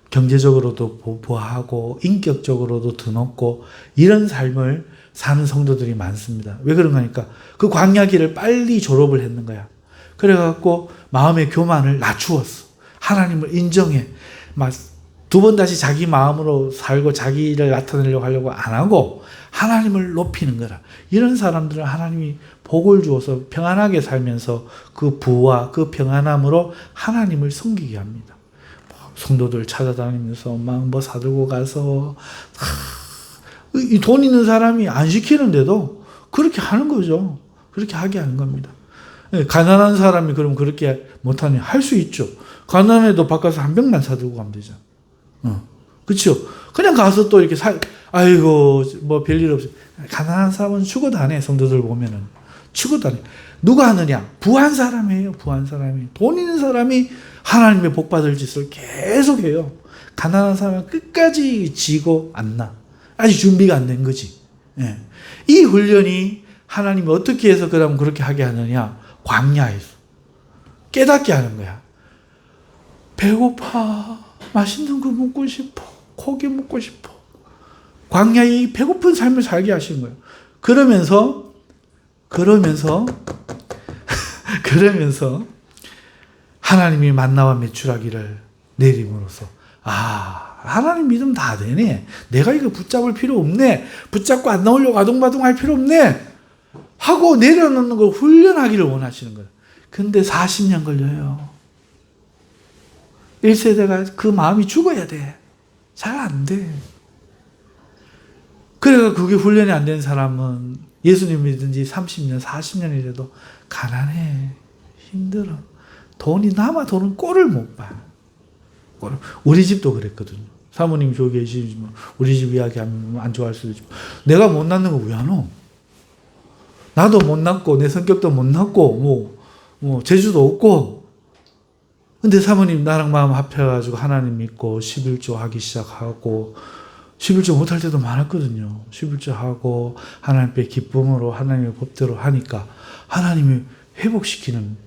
경제적으로도 부하고, 인격적으로도 드높고, 이런 삶을 사는 성도들이 많습니다. 왜 그런가 하니까, 그 광야 길을 빨리 졸업을 했는 거야. 그래갖고, 마음의 교만을 낮추었어. 하나님을 인정해. 막, 두 번 다시 자기 마음으로 살고, 자기를 나타내려고 하려고 안 하고, 하나님을 높이는 거라. 이런 사람들은 하나님이 복을 주어서 평안하게 살면서 그 부와 그 평안함으로 하나님을 섬기게 합니다. 성도들 찾아다니면서 막 뭐 사들고 가서 이 돈 있는 사람이 안 시키는데도 그렇게 하는 거죠. 그렇게 하게 하는 겁니다. 가난한 사람이 그럼 그렇게 못하냐? 할 수 있죠. 가난해도 바꿔서 한 병만 사들고 가면 되죠. 그렇죠. 그냥 가서 또 이렇게 아이고 뭐 별일 없어. 가난한 사람은 죽어도 안 해. 성도들 보면은 죽어도 안 해. 누가 하느냐? 부한 사람이에요. 부한 사람이. 돈 있는 사람이 하나님의 복 받을 짓을 계속해요. 가난한 사람은 끝까지 지고 안 나. 아직 준비가 안 된 거지. 예. 이 훈련이 하나님이 어떻게 해서 그러면 그렇게 하게 하느냐? 광야에서 깨닫게 하는 거야. 배고파. 맛있는 거 먹고 싶어. 고기 먹고 싶어. 광야의 배고픈 삶을 살게 하시는 거예요. 그러면서 하나님이 만나와 메추라기를 내림으로써 하나님 믿음 다 되네. 내가 이거 붙잡을 필요 없네. 붙잡고 안 나오려고 아둥바둥 할 필요 없네. 하고 내려놓는 걸 훈련하기를 원하시는 거예요. 근데 40년 걸려요. 1세대가 그 마음이 죽어야 돼. 잘 안 돼. 그래서 그게 훈련이 안 된 사람은 예수님 믿은 지 30년, 40년이 돼도 가난해. 힘들어. 돈이 남아 돈은 꼴을 못 봐. 우리 집도 그랬거든요. 사모님 저기 계시지만 우리 집 이야기하면 안 좋아할 수도 있지만 내가 못 낳는 거 왜 안 와? 나도 못 낳고 내 성격도 못 낳고 뭐 재주도 없고 근데 사모님 나랑 마음 합해가지고 하나님 믿고 11조 하기 시작하고 11조 못할 때도 많았거든요. 11조 하고 하나님께 기쁨으로 하나님의 법대로 하니까 하나님이 회복시키는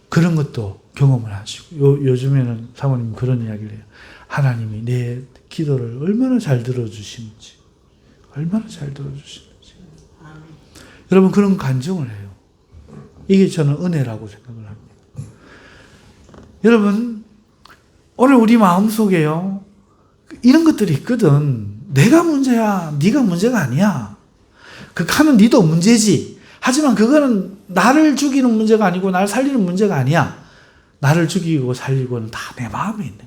그런 것도 경험을 하시고 요즘에는 사모님 그런 이야기를 해요. 하나님이 내 기도를 얼마나 잘 들어주시는지 얼마나 잘 들어주시는지 여러분 그런 간증을 해요. 이게 저는 은혜라고 생각을 합니다. 여러분 오늘 우리 마음속에요 이런 것들이 있거든. 내가 문제야 네가 문제가 아니야. 하는 네도 문제지. 하지만 그거는 나를 죽이는 문제가 아니고 나를 살리는 문제가 아니야. 나를 죽이고 살리고는 다 내 마음에 있는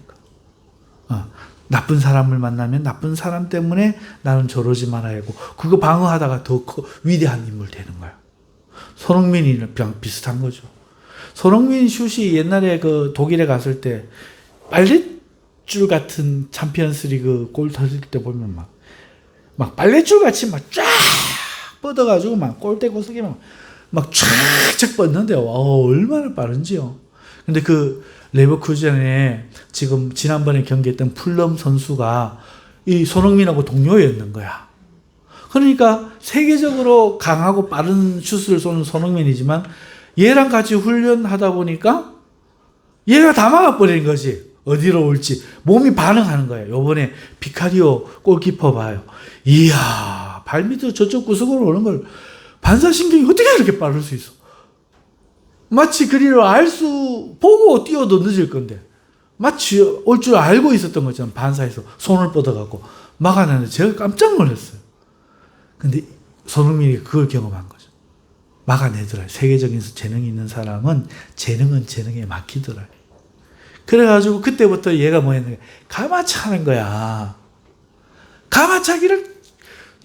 거야. 나쁜 사람을 만나면 나쁜 사람 때문에 나는 저러지 말아야 하고 그거 방어하다가 더 위대한 인물 되는 거야. 손흥민이랑 비슷한 거죠. 손흥민 슛이 옛날에 그 독일에 갔을 때 빨랫줄 같은 챔피언스 리그 골 터질 때 보면 막 빨랫줄 같이 막 쫙 뻗어가지고 막 골대 구석에 막 쫙쫙 뻗는데요. 얼마나 빠른지요. 근데 그 레버쿠젠에 지금 지난번에 경기했던 풀럼 선수가 이 손흥민하고 동료였는 거야. 그러니까 세계적으로 강하고 빠른 슛을 쏘는 손흥민이지만 얘랑 같이 훈련하다 보니까 얘가 다 막아버리는 거지. 어디로 올지. 몸이 반응하는 거예요. 요번에 비카리오 골키퍼 봐요. 이야, 발 밑으로 저쪽 구석으로 오는 걸 반사신경이 어떻게 그렇게 빠를 수 있어? 마치 그리를 보고 뛰어도 늦을 건데 마치 올 줄 알고 있었던 것처럼 반사해서 손을 뻗어갖고 막아내는데 제가 깜짝 놀랐어요. 근데 손흥민이 그걸 경험한 거죠. 막아내더라. 세계적인 재능이 있는 사람은 재능은 재능에 맡기더라. 그래가지고 그때부터 얘가 뭐 했는가 가마차는 거야. 가마차기를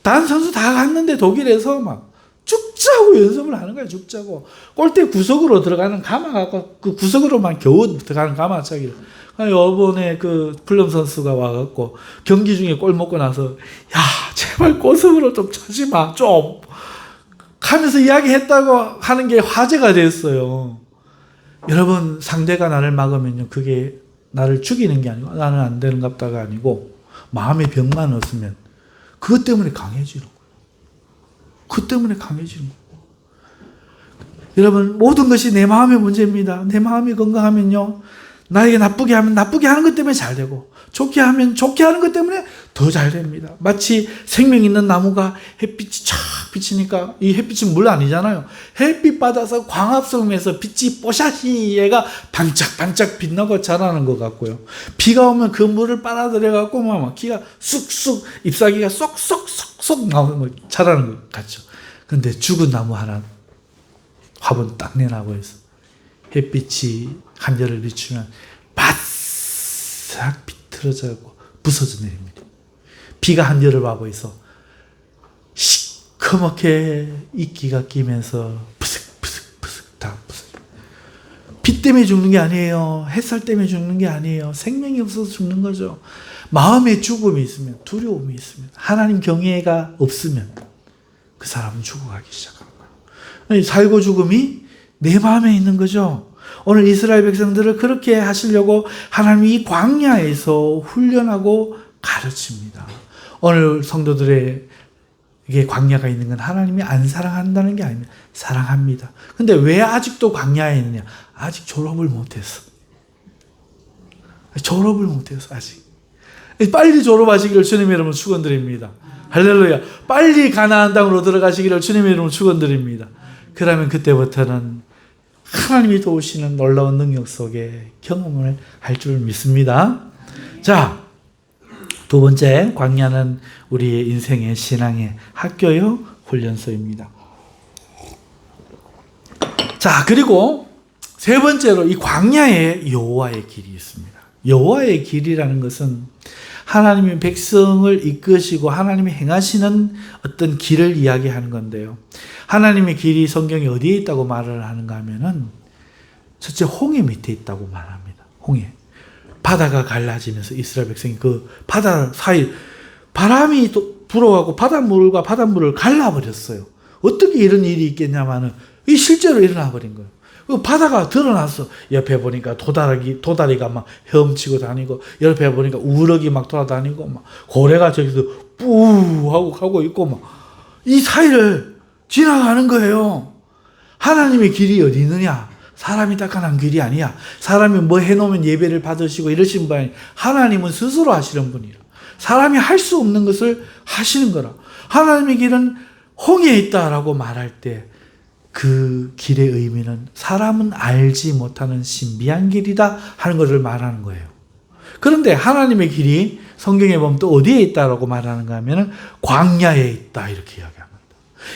다른 선수 다 갔는데 독일에서 막 죽자고 연습을 하는 거야. 죽자고 골대 구석으로 들어가는 가마가 그 구석으로만 겨우 들어가는 가마차기를. 이번에 그 플럼 선수가 와갖고 경기 중에 골 먹고 나서 야 제발 고성으로 좀 차지 마 좀 하면서 이야기했다고 하는 게 화제가 됐어요. 여러분 상대가 나를 막으면요 그게 나를 죽이는 게 아니고 나는 안 되는갑다가 아니고 마음의 병만 없으면 그것 때문에 강해지는 거예요. 그것 때문에 강해지는 거예요. 여러분 모든 것이 내 마음의 문제입니다. 내 마음이 건강하면요 나에게 나쁘게 하면 나쁘게 하는 것 때문에 잘 되고 좋게 하면 좋게 하는 것 때문에 더 잘 됩니다. 마치 생명 있는 나무가 햇빛이 쫙 비치니까 이 햇빛은 물 아니잖아요. 햇빛 받아서 광합성에서 빛이 뽀샤시 얘가 반짝반짝 빛나고 자라는 것 같고요. 비가 오면 그 물을 빨아들여 갖고 막 기가 쑥쑥 잎사귀가 쏙쏙쏙쏙 나오는 자라는 것 같죠. 근데 죽은 나무 하나 화분 딱 내놔고 해서 햇빛이 한여를 비추면 바싹 비틀어져고 부서져 내립니다. 비가 한여를 하고 있어 시커멓게 이끼가 끼면서 푸슥푸슥푸슥 다 부서져. 비 때문에 죽는 게 아니에요. 햇살 때문에 죽는 게 아니에요. 생명이 없어서 죽는 거죠. 마음에 죽음이 있으면 두려움이 있으면 하나님 경외가 없으면 그 사람은 죽어가기 시작하는 거예요. 살고 죽음이 내 마음에 있는 거죠. 오늘 이스라엘 백성들을 그렇게 하시려고 하나님이 이 광야에서 훈련하고 가르칩니다. 오늘 성도들에게 광야가 있는 건 하나님이 안 사랑한다는 게 아닙니다. 사랑합니다. 근데 왜 아직도 광야에 있느냐? 아직 졸업을 못했어. 졸업을 못해서 아직. 빨리 졸업하시기를 주님의 이름으로 축원드립니다. 할렐루야. 빨리 가나안 땅으로 들어가시기를 주님의 이름으로 축원드립니다. 그러면 그때부터는 하나님이 도우시는 놀라운 능력 속에 경험을 할 줄 믿습니다. 자, 두 번째 광야는 우리의 인생의 신앙의 학교요 훈련소입니다. 자, 그리고 세 번째로 이 광야에 여호와의 길이 있습니다. 여호와의 길이라는 것은 하나님이 백성을 이끄시고 하나님이 행하시는 어떤 길을 이야기하는 건데요. 하나님의 길이 성경에 어디에 있다고 말을 하는가 하면은 첫째 홍해 밑에 있다고 말합니다. 홍해. 바다가 갈라지면서 이스라엘 백성이 그 바다 사이 바람이 또 불어가고 바닷물과 바닷물을 갈라버렸어요. 어떻게 이런 일이 있겠냐마는 이 실제로 일어나 버린 거예요. 그 바다가 드러났어. 옆에 보니까 도다리가 막 헤엄치고 다니고, 옆에 보니까 우럭이 막 돌아다니고, 막 고래가 저기서 뿌 하고 가고 있고, 막 이 사이를 지나가는 거예요. 하나님의 길이 어디 있느냐? 사람이 닦아난 길이 아니야. 사람이 뭐 해놓으면 예배를 받으시고 이러신 분이 아니라 하나님은 스스로 하시는 분이라. 사람이 할 수 없는 것을 하시는 거라. 하나님의 길은 홍해에 있다라고 말할 때 그 길의 의미는 사람은 알지 못하는 신비한 길이다 하는 것을 말하는 거예요. 그런데 하나님의 길이 성경에 보면 또 어디에 있다라고 말하는가 하면 광야에 있다 이렇게 이야기합니다.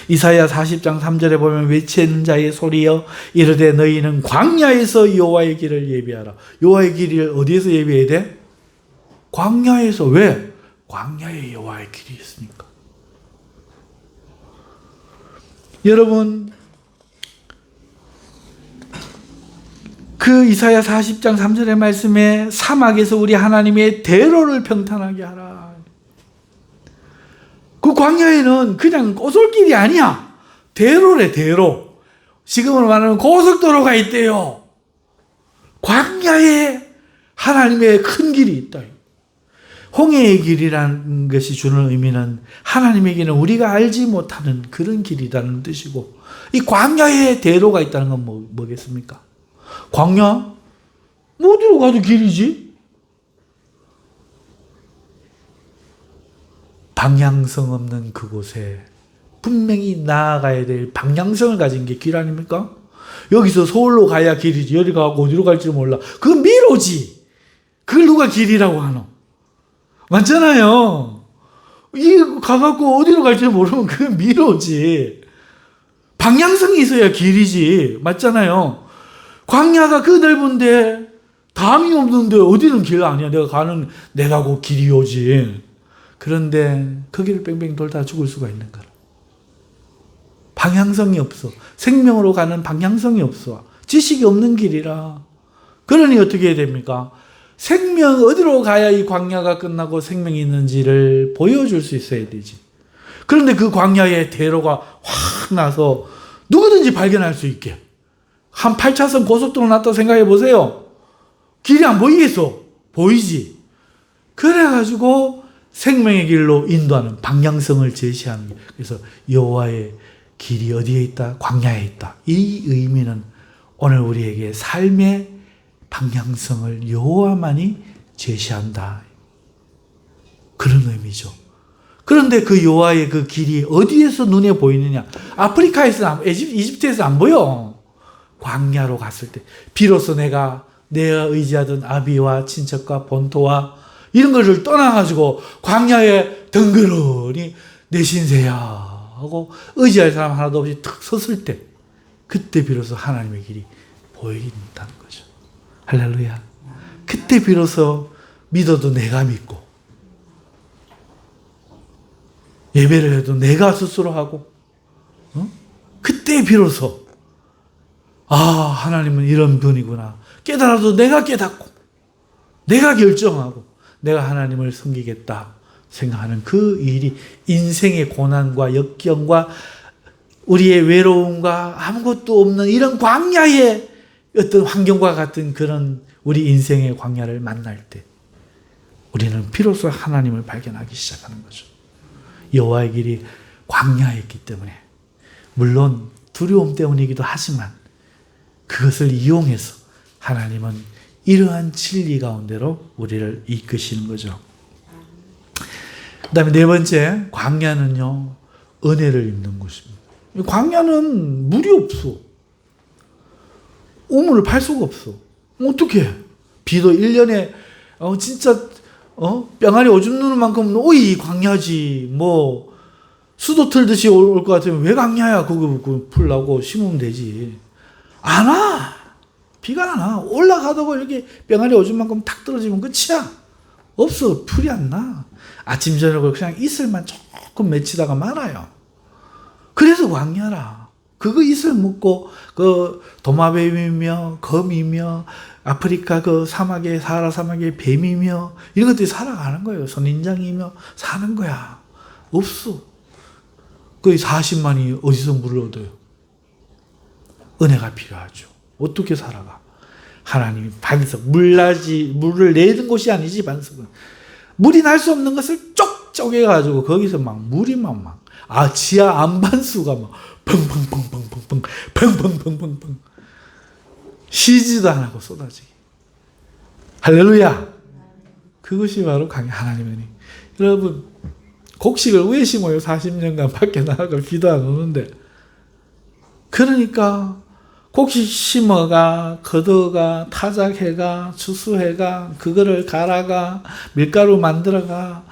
이사야 40장 3절에 보면 외치는 자의 소리여 이르되 너희는 광야에서 여호와의 길을 예비하라. 여호와의 길을 어디에서 예비해야 돼? 광야에서. 왜? 광야에 여호와의 길이 있으니까. 여러분, 그 이사야 40장 3절의 말씀에 사막에서 우리 하나님의 대로를 평탄하게 하라. 그 광야에는 그냥 오솔길이 아니야. 대로래, 대로. 지금으로 말하면 고속도로가 있대요. 광야에 하나님의 큰 길이 있다. 홍해의 길이라는 것이 주는 의미는 하나님에게는 우리가 알지 못하는 그런 길이라는 뜻이고, 이 광야에 대로가 있다는 건 뭐겠습니까? 광야? 뭐 어디로 가도 길이지? 방향성 없는 그곳에 분명히 나아가야 될 방향성을 가진 게 길 아닙니까? 여기서 서울로 가야 길이지. 여기 가고 어디로 갈지 몰라. 그건 미로지. 그걸 누가 길이라고 하노? 맞잖아요. 이 가갖고 어디로 갈지 모르면 그건 미로지. 방향성이 있어야 길이지. 맞잖아요. 광야가 그 넓은데 담이 없는데 어디는 길 아니야. 내가 곧 길이 오지. 그런데 거기를 뺑뺑 돌다 죽을 수가 있는 거라. 방향성이 없어. 생명으로 가는 방향성이 없어. 지식이 없는 길이라. 그러니 어떻게 해야 됩니까? 생명 어디로 가야 이 광야가 끝나고 생명이 있는지를 보여줄 수 있어야 되지. 그런데 그 광야에 대로가 확 나서 누구든지 발견할 수 있게 한 8차선 고속도로 났다 생각해 보세요. 길이 안 보이겠어? 보이지. 그래가지고 생명의 길로 인도하는 방향성을 제시하는 게, 그래서 여호와의 길이 어디에 있다? 광야에 있다. 이 의미는 오늘 우리에게 삶의 방향성을 여호와만이 제시한다. 그런 의미죠. 그런데 그 여호와의 그 길이 어디에서 눈에 보이느냐? 아프리카에서, 이집트에서 안 보여. 광야로 갔을 때 비로소 내가 의지하던 아비와 친척과 본토와 이런 것을 떠나가지고 광야에 덩그러니 내 신세야 하고 의지할 사람 하나도 없이 탁 섰을 때, 그때 비로소 하나님의 길이 보인다는 거죠. 할렐루야. 그때 비로소 믿어도 내가 믿고, 예배를 해도 내가 스스로 하고, 그때 비로소 하나님은 이런 분이구나 깨달아도 내가 깨닫고 내가 결정하고 내가 하나님을 섬기겠다 생각하는 그 일이 인생의 고난과 역경과 우리의 외로움과 아무것도 없는 이런 광야의 어떤 환경과 같은 그런 우리 인생의 광야를 만날 때 우리는 비로소 하나님을 발견하기 시작하는 거죠. 여호와의 길이 광야에 있기 때문에, 물론 두려움 때문이기도 하지만 그것을 이용해서 하나님은 이러한 진리 가운데로 우리를 이끄시는 거죠. 그 다음에 네 번째, 광야는요, 은혜를 입는 곳입니다. 광야는 물이 없어. 우물을 팔 수가 없어. 어떻게? 비도 1년에 진짜 뿅아리 오줌 누는 만큼 오이 광야지. 뭐 수도 틀듯이 올 것 같으면 왜 광야야? 그거 풀라고 심으면 되지. 안 와. 비가 안 와. 올라가다가 이렇게 뿅아리 오줌만큼 탁 떨어지면 끝이야. 없어. 풀이 안 나. 아침 저녁을 그냥 이슬만 조금 맺히다가 말아요. 그래서 광야라. 그거 이슬 묻고 그 도마뱀이며 검이며 아프리카 그 사막에, 사하라 사막에 뱀이며 이런 것들이 살아가는 거예요. 선인장이며 사는 거야. 없어. 거의 40만이 어디서 물을 얻어요? 은혜가 필요하죠. 어떻게 살아가? 하나님이 반석, 물을 내는 곳이 아니지, 반석은. 물이 날 수 없는 것을 쪽 쪼개가지고 거기서 막 물이 막 지하 안반수가 막 펑펑펑펑펑펑 펑펑펑펑펑 쉬지도 안 하고 쏟아지게. 할렐루야. 그것이 바로 강의 하나님의 은혜. 여러분, 곡식을 왜 심어요? 40년간 밖에 나가고 비도 안 오는데. 그러니까 곡식 심어가, 걷어가, 타작해가, 추수해가, 그거를 갈아가, 밀가루 만들어가,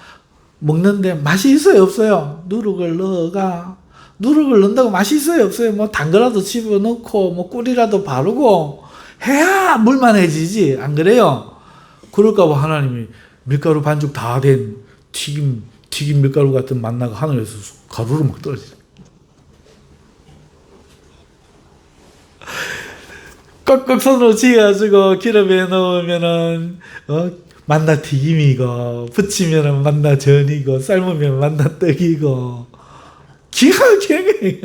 먹는데 맛이 있어요, 없어요? 누룩을 넣어가. 누룩을 넣는다고 맛이 있어요, 없어요? 뭐 단 거라도 집어넣고, 뭐 꿀이라도 바르고 해야 물만해지지. 안 그래요? 그럴까봐 하나님이 밀가루 반죽 다 된 튀김 밀가루 같은 만나가 하늘에서 가루로 막 떨어지죠. 꺽꺽 손으로 쥐어가지고 기름에 넣으면은 만나 튀김이고, 부치면은 만나 전이고, 삶으면 만나 떡이고, 기가 막히게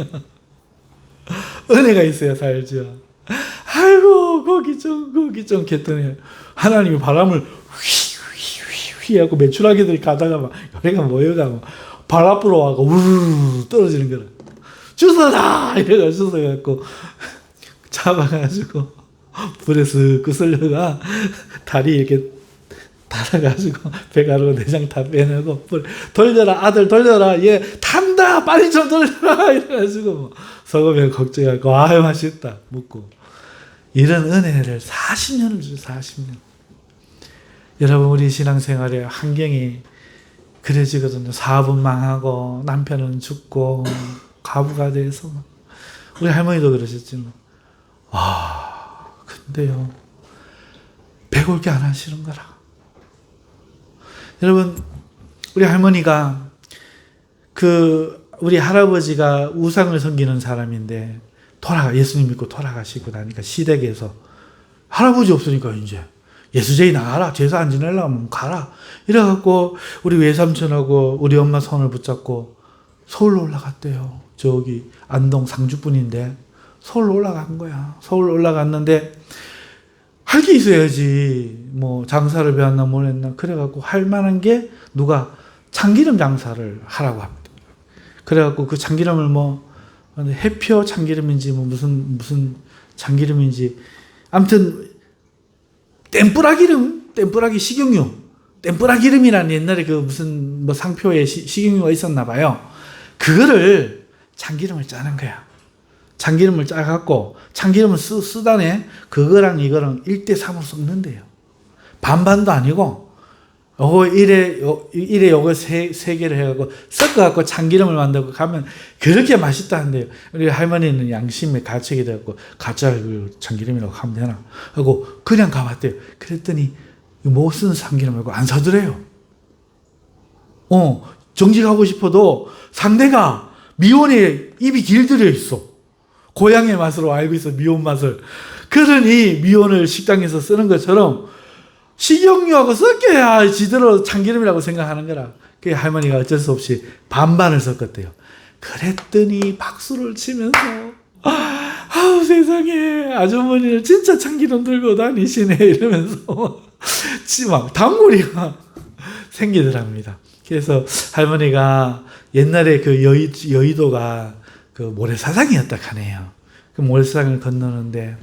은혜가 있어야 살죠. 아이고 거기 좀 했더니 하나님이 바람을 휘 하고 메추라기들이 가다가 막 여기가 모여가 막 발 앞으로 와고 우르르 떨어지는 거라. 주워라 이래가지고 주워갖고 잡아가지고 불에 쓱 끄슬려가 다리 이렇게 달아가지고 배가루 내장 다 빼내고 돌려라 아들 돌려라 얘 탄다 빨리 좀 돌려라 이래가지고 뭐 소금에 걱정하고 아유 맛있다 묻고. 이런 은혜를 40년을 주죠. 40년. 여러분 우리 신앙생활의 환경이 그래지거든요. 사업은 망하고 남편은 죽고 가부가 돼서 우리 할머니도 그러셨지만 근데요 배골게 안 하시는 거라. 여러분 우리 할머니가 우리 할아버지가 우상을 섬기는 사람인데 예수님 믿고 돌아가시고 나니까 시댁에서 할아버지 없으니까 이제 예수제이 나가라. 제사 안 지내려고 하면 가라. 이래갖고 우리 외삼촌하고 우리 엄마 손을 붙잡고 서울로 올라갔대요. 저기 안동 상주분인데 서울로 올라간 거야. 서울 올라갔는데 할 게 있어야지. 뭐 장사를 배웠나 뭘 했나. 그래갖고 할 만한 게 누가 참기름 장사를 하라고 합니다. 그래갖고 그 참기름을 해표 참기름인지 무슨 참기름인지 아무튼 땜뿌라기 식용유, 땜뿌라기름이라는 옛날에 그 무슨 상표에 식용유가 있었나 봐요. 그거를 참기름을 짜는 거야. 참기름을 짜갖고 참기름을 쓰다네 그거랑 이거랑 1대3으로 섞는데요. 반반도 아니고 요거 이래 요거 세 개를 해갖고 섞어갖고 참기름을 만들고 가면 그렇게 맛있다는데요. 우리 할머니는 양심에 가책이 되었고 가짜 참기름이라고 하면 되나 하고 그냥 가봤대요. 그랬더니 못 쓰는 참기름이고 안 사더래요. 정직하고 싶어도 상대가 미원에 입이 길들여 있어. 고향의 맛으로 알고 있어. 미원 맛을. 그러니 미원을 식당에서 쓰는 것처럼 식용유하고 섞여야 지대로 참기름이라고 생각하는 거라. 그 할머니가 어쩔 수 없이 반반을 섞었대요. 그랬더니 박수를 치면서 아우 세상에 아주머니는 진짜 참기름 들고 다니시네 이러면서 막 단무리가 생기더랍니다. 그래서 할머니가 옛날에 그 여의도가 그 모래사장이었다 하네요. 그 모래사장을 건너는데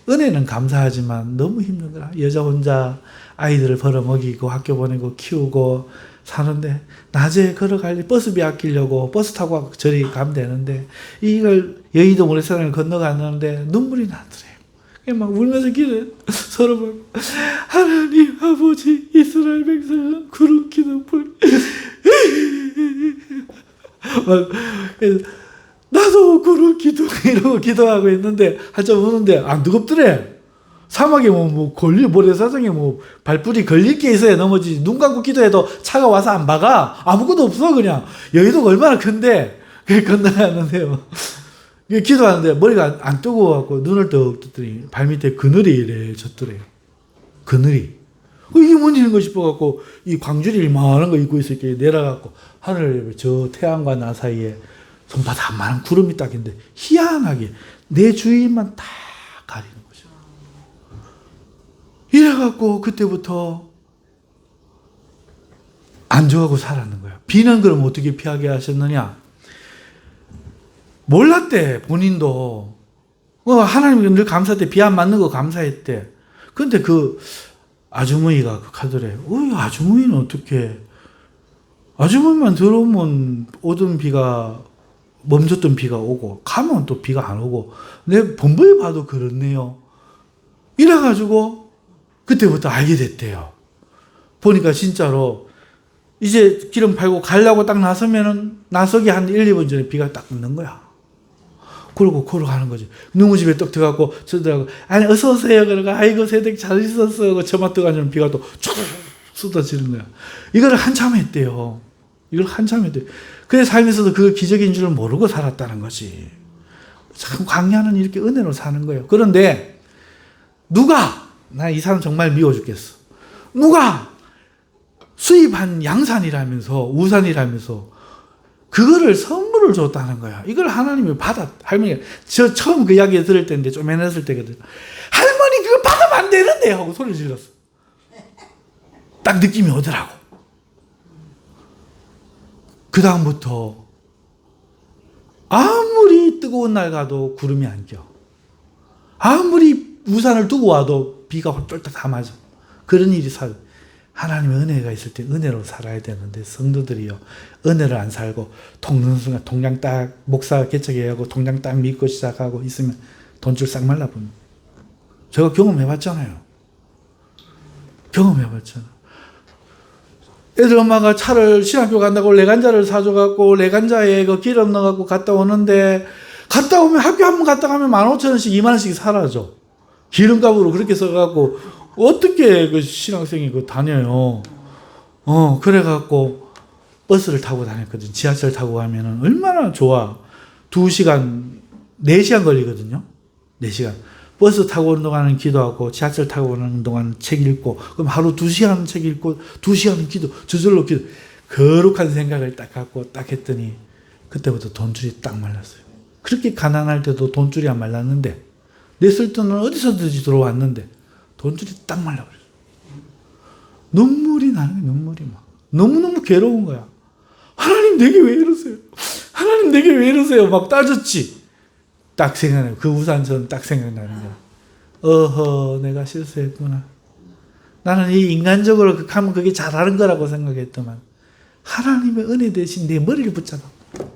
은혜는 감사하지만 너무 힘들더라. 여자 혼자 아이들을 벌어먹이고 학교 보내고 키우고 사는데 낮에 걸어갈 때 버스비 아끼려고 버스 타고 저리 가면 되는데 이걸 여의도 모래사장을 건너가는데 눈물이 나더래요. 막 울면서 길을 서로 보고 하나님 아버지 이스라엘 백성은 구름 기둥 불 막 나도 구름 기둥 이러고 기도하고 있는데 한참 우는데 안 뜨겁더래. 사막에 모래사장에 발불이 걸릴 게 있어야 넘어지지. 눈 감고 기도해도 차가 와서 안 박아. 아무것도 없어 그냥. 여의도가 얼마나 큰데. 건너가는데요. 기도하는데 머리가 안 뜨거워갖고 눈을 떡 뜨더니 발밑에 그늘이 이래 졌더래요. 그늘이. 이게 뭔지 이런 거 싶어갖고 이 광주리 이만한 거 입고 있을게 내려갖고 하늘 저 태양과 나 사이에 손바닥 만한 구름이 딱 있는데 희한하게 내 주위만 다 가리는 거죠. 이래갖고 그때부터 안 좋아하고 살았는 거예요. 비는 그럼 어떻게 피하게 하셨느냐? 몰랐대 본인도. 하나님께 늘 감사했대. 비 안 맞는 거 감사했대. 근데 그 아주머니가 하더래. 아주머니는 어떻게 아주머니만 들어오면 오던 비가 멈췄던 비가 오고 가면 또 비가 안 오고 내 본부에 봐도 그렇네요. 이래가지고 그때부터 알게 됐대요. 보니까 진짜로 이제 기름 팔고 가려고 딱 나서면은 나서기 한 1, 2분 전에 비가 딱 오는 거야. 그러고 걸어가는 거지. 누구 집에 떡 들어가고 저들하고 아니 어서 오세요. 그러고 아이고 새댁 잘 있었어. 그 저만 떠가지고 비가 또 쭉 쏟아지는 거야. 이걸 한참 했대요. 이걸 한참 했대요. 그래서 살면서도 그 기적인 줄 모르고 살았다는 거지. 참 광야는 이렇게 은혜로 사는 거예요. 그런데 누가 나 이 사람 정말 미워 죽겠어. 누가 수입한 양산이라면서 우산이라면서 그거를 선물을 줬다는 거야. 이걸 하나님이 할머니가 저 처음 그 이야기 들을 때인데 좀 애냈을 때거든. 할머니 그거 받으면 안 되는데 하고 소리 질렀어. 딱 느낌이 오더라고. 그 다음부터 아무리 뜨거운 날 가도 구름이 안 껴. 아무리 우산을 두고 와도 비가 쫄딱 다 맞아. 그런 일이 하나님의 은혜가 있을 때 은혜로 살아야 되는데 성도들이요 은혜를 안 살고 통는 순간 통장 딱 목사 개척해야 하고 통장 딱 믿고 시작하고 있으면 돈줄 싹 말라붙는. 제가 경험해봤잖아요. 애들 엄마가 차를 신학교 간다고 레간자를 사줘갖고 레간자에 그 기름 넣어갖고 갔다 오는데 갔다 오면 학교 한 번 갔다 가면 15,000원씩 20,000원씩 사라져. 기름값으로 그렇게 써갖고 어떻게 그 신학생이 그 다녀요. 그래갖고 버스를 타고 다녔거든. 지하철 타고 가면은 얼마나 좋아. 2시간, 4시간 걸리거든요. 4시간. 버스 타고 오는 동안은 기도하고 지하철 타고 오는 동안은 책 읽고 그럼 하루 2시간 책 읽고 2시간은 기도 저절로 기도. 거룩한 생각을 딱 갖고 딱 했더니 그때부터 돈줄이 딱 말랐어요. 그렇게 가난할 때도 돈줄이 안 말랐는데 내 쓸돈은 어디서든지 들어왔는데 돈줄이 딱 말라버렸어. 눈물이 나는 거야. 눈물이 막 너무너무 괴로운 거야. 하나님 내게 왜 이러세요? 하나님 내게 왜 이러세요? 막 따졌지. 딱 생각나요. 그 우산선 딱 생각나는 거야. 어허 내가 실수했구나. 나는 이 인간적으로 하면 그게 잘하는 거라고 생각했더만 하나님의 은혜 대신 내 머리를 붙잡아.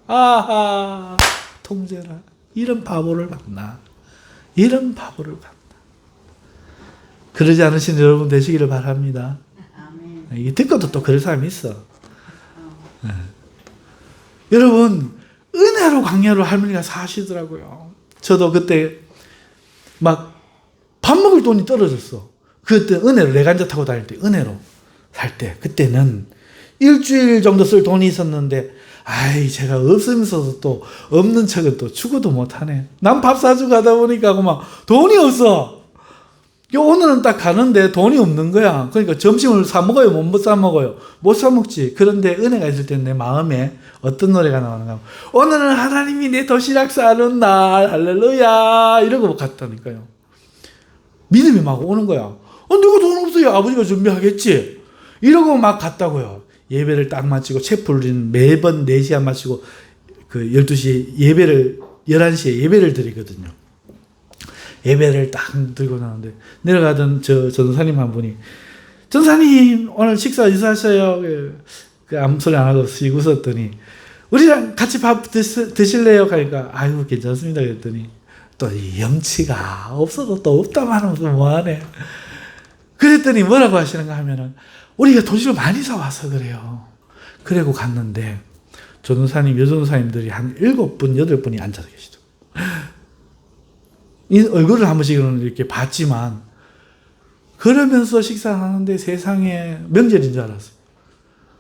아하 통제라. 이런 바보를 봤나. 이런 바보를 봤나. 그러지 않으신 여러분 되시기를 바랍니다. 이게 듣고도 또 그럴 사람이 있어. 네. 여러분 은혜로 광야로 할머니가 사시더라고요. 저도 그때 막 밥 먹을 돈이 떨어졌어. 그때 은혜로 레간자 타고 다닐 때 은혜로 살 때 그때는 일주일 정도 쓸 돈이 있었는데 아이 제가 없으면서도 또 없는 척은 또 추구도 못하네. 난 밥 사주고 가다 보니까 막 돈이 없어. 오늘은 딱 가는데 돈이 없는 거야. 그러니까 점심을 사 먹어요? 못 사 먹어요? 못 사 먹지. 그런데 은혜가 있을 때는 내 마음에 어떤 노래가 나오는가. 오늘은 하나님이 내 도시락 싸는 날 할렐루야 이러고 갔다니까요. 믿음이 막 오는 거야. 내가 돈 없어요. 아버지가 준비하겠지. 이러고 막 갔다고요. 예배를 딱 마치고 채플린 매번 4시간 마치고 그 12시에 예배를 11시에 예배를 드리거든요. 예배를 딱 들고 나오는데 내려가던 저 전사님 한 분이 전사님 오늘 식사 있으셔요? 그 아무 소리 안 하고 씩 웃었더니 우리랑 같이 밥 드실래요? 하니까 아이고 괜찮습니다 그랬더니 또 이 염치가 없어도 또 없다만 하면 또 뭐하네. 그랬더니 뭐라고 하시는가 하면은 우리가 도시를 많이 사와서 그래요. 그리고 갔는데 전도사님 여전도사님들이 한 7분 8분이 앉아서 계시더라고요. 이 얼굴을 한 번씩은 이렇게 봤지만 그러면서 식사하는데 세상에 명절인 줄 알았어요.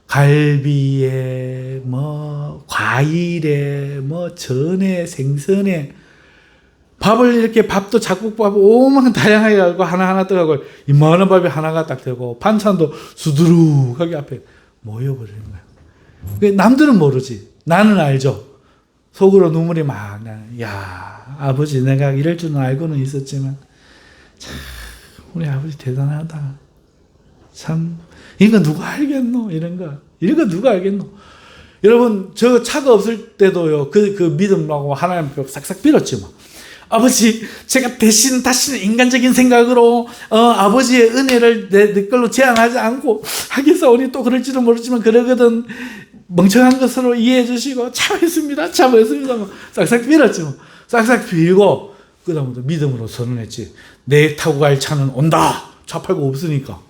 갈비에 뭐 과일에 뭐 전에 생선에 밥을 이렇게 밥도 작곡밥 오만 다양하게 가지고 하나하나 떠가고 이만한 밥이 하나가 딱 되고 반찬도 수두룩하게 앞에 모여버리는 거야. 남들은 모르지. 나는 알죠. 속으로 눈물이 막 나는. 야, 아버지 내가 이럴 줄은 알고는 있었지만 참 우리 아버지 대단하다. 참 이거 누가 알겠노? 이런 거 누가 알겠노? 여러분 저 차가 없을 때도요 그 믿음하고 하나님 앞에 싹싹 빌었지 뭐. 아버지 제가 다시는 인간적인 생각으로 아버지의 은혜를 내 걸로 제한하지 않고 하겠사오니 또 그럴지도 모르지만 그러거든 멍청한 것으로 이해해 주시고 참았습니다 뭐. 싹싹 빌었지 뭐. 싹싹 빌고 그 다음부터 믿음으로 선언했지. 내 타고 갈 차는 온다. 차 팔고 없으니까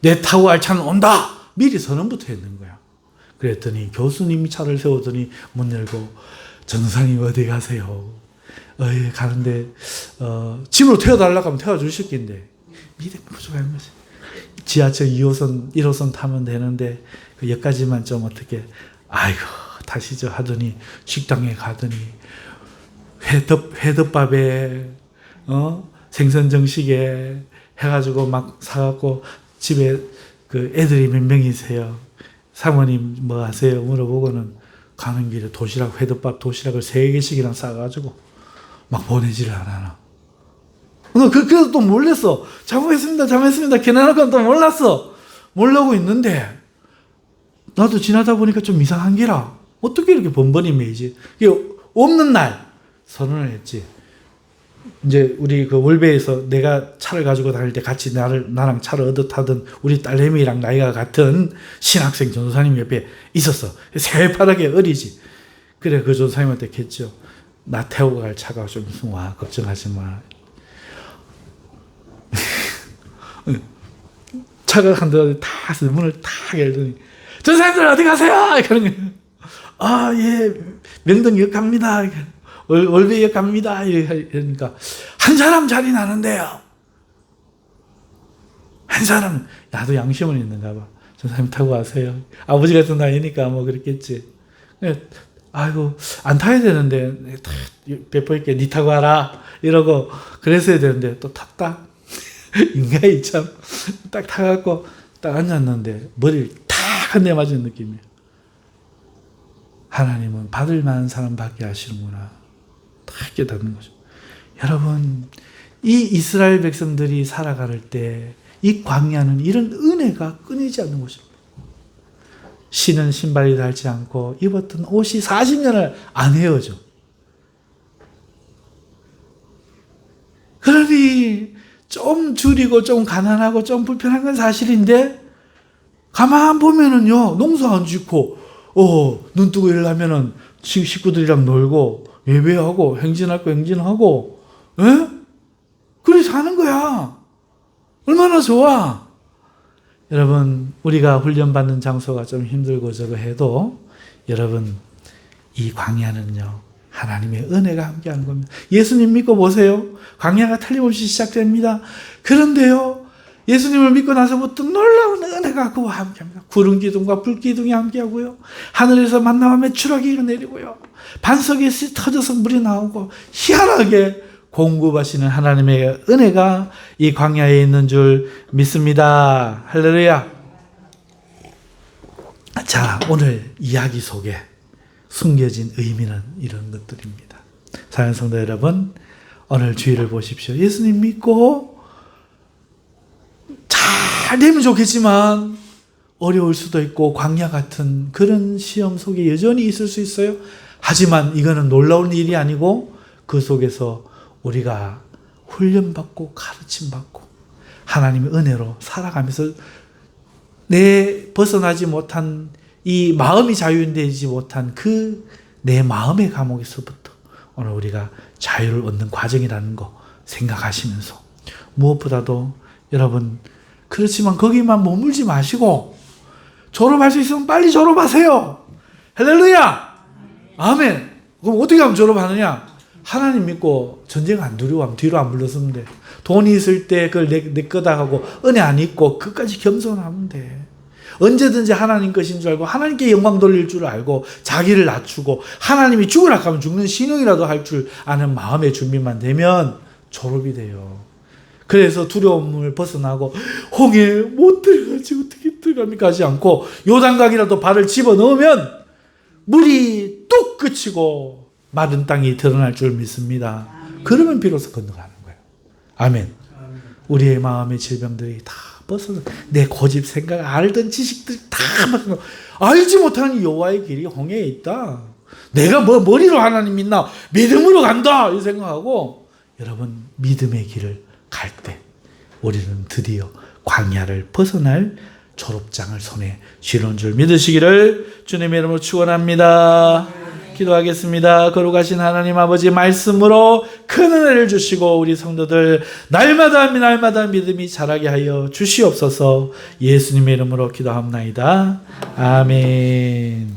내 타고 갈 차는 온다. 미리 선언부터 했는 거야. 그랬더니 교수님이 차를 세우더니 문 열고 전사님 어디 가세요? 가는데 집으로 태워달라고 하면 태워주실 텐데 믿음이 부족한 거지. 지하철 2호선 1호선 타면 되는데 그 역까지만 좀 어떻게 아이고 다시죠 하더니 식당에 가더니 회덮밥에 생선 정식에 해가지고 막 사갖고 집에 그 애들이 몇 명이세요? 사모님 뭐 하세요? 물어보고는 가는 길에 회덮밥 도시락을 3개씩이나 싸가지고 막 보내지를 않아. 그래서 또 몰랐어. 잘못했습니다. 걔네는 또 몰랐어. 모르고 있는데, 나도 지나다 보니까 좀 이상한 게라. 어떻게 이렇게 번번이 매이지? 없는 날, 선언을 했지. 이제 우리 그 월배에서 내가 차를 가지고 다닐 때 같이 나랑 차를 얻어 타던 우리 딸내미랑 나이가 같은 신학생 전도사님 옆에 있었어. 새파랗게 어리지. 그래, 그 전도사님한테 했죠. 나 태우고 갈 차가 좀 와, 걱정하지 마. 차가 한데 다 문을 탁 열더니 전사님들 어디 가세요? 그러는 거예요. 예, 명동역 갑니다. 월배역 갑니다. 이러니까 한 사람 자리 나는데요. 한 사람, 나도 양심은 있는가 봐. 전사님 타고 가세요. 아버지 같은 나이니까 뭐 그랬겠지. 아이고 안 타야 되는데 배포 있게 니 타고 가라 이러고 그랬어야 되는데 또 탔다. 인간이 참 딱 타갖고 딱 앉았는데 머리를 탁 한 대 맞은 느낌이에요. 하나님은 받을 만한 사람 받게 하시는구나. 딱 깨닫는 거죠. 여러분 이 이스라엘 백성들이 살아갈 때 이 광야는 이런 은혜가 끊이지 않는 곳입니다. 신은 신발이 닳지 않고 입었던 옷이 40년을 안 헤어져. 그러니 좀 줄이고 좀 가난하고 좀 불편한 건 사실인데 가만 보면은요 농사 안 짓고 눈 뜨고 일어나면은 식구들이랑 놀고 예배하고 행진하고 에? 그래 사는 거야. 얼마나 좋아. 여러분 우리가 훈련받는 장소가 좀 힘들고 저거 해도 여러분 이 광야는요 하나님의 은혜가 함께하는 겁니다. 예수님 믿고 보세요. 광야가 틀림없이 시작됩니다. 그런데요 예수님을 믿고 나서부터 놀라운 은혜가 그와 함께합니다. 구름 기둥과 불 기둥이 함께하고요. 하늘에서 만나와 메추라기가 내리고요. 반석이 터져서 물이 나오고 희한하게 공급하시는 하나님의 은혜가 이 광야에 있는 줄 믿습니다. 할렐루야. 자, 오늘 이야기 속에 숨겨진 의미는 이런 것들입니다. 사랑하는 성도 여러분, 오늘 주의를 보십시오. 예수님 믿고 잘 되면 좋겠지만 어려울 수도 있고 광야 같은 그런 시험 속에 여전히 있을 수 있어요. 하지만 이거는 놀라운 일이 아니고 그 속에서 우리가 훈련받고 가르침받고 하나님의 은혜로 살아가면서 내 벗어나지 못한 이 마음이 자유되지 못한 그 내 마음의 감옥에서부터 오늘 우리가 자유를 얻는 과정이라는 거 생각하시면서 무엇보다도 여러분 그렇지만 거기만 머물지 마시고 졸업할 수 있으면 빨리 졸업하세요. 할렐루야. 아멘. 그럼 어떻게 하면 졸업하느냐? 하나님 믿고 전쟁 안 두려워하면 뒤로 안 물러서면 돼. 돈이 있을 때 그걸 내 거다 하고 은혜 안 있고 끝까지 겸손하면 돼. 언제든지 하나님 것인 줄 알고 하나님께 영광 돌릴 줄 알고 자기를 낮추고 하나님이 죽으라 하면 죽는 신용이라도 할 줄 아는 마음의 준비만 되면 졸업이 돼요. 그래서 두려움을 벗어나고 홍해에 못 들어가지 어떻게 들어갑니까 하지 않고 요단강이라도 발을 집어넣으면 물이 뚝 그치고 마른 땅이 드러날 줄 믿습니다. 그러면 비로소 건너가는 거예요. 아멘. 우리의 마음의 질병들이 다 벗어나 내 고집 생각 알던 지식들이 다 벗어나 알지 못하는 여호와의 길이 홍해에 있다. 내가 뭐 머리로 하나님 믿나 믿음으로 간다 이 생각하고 여러분 믿음의 길을 갈 때 우리는 드디어 광야를 벗어날 졸업장을 손에 쥐는 줄 믿으시기를 주님의 이름으로 축원합니다. 기도하겠습니다. 거룩하신 하나님 아버지 말씀으로 큰 은혜를 주시고 우리 성도들 날마다 믿음이 자라게 하여 주시옵소서. 예수님의 이름으로 기도합나이다. 아멘.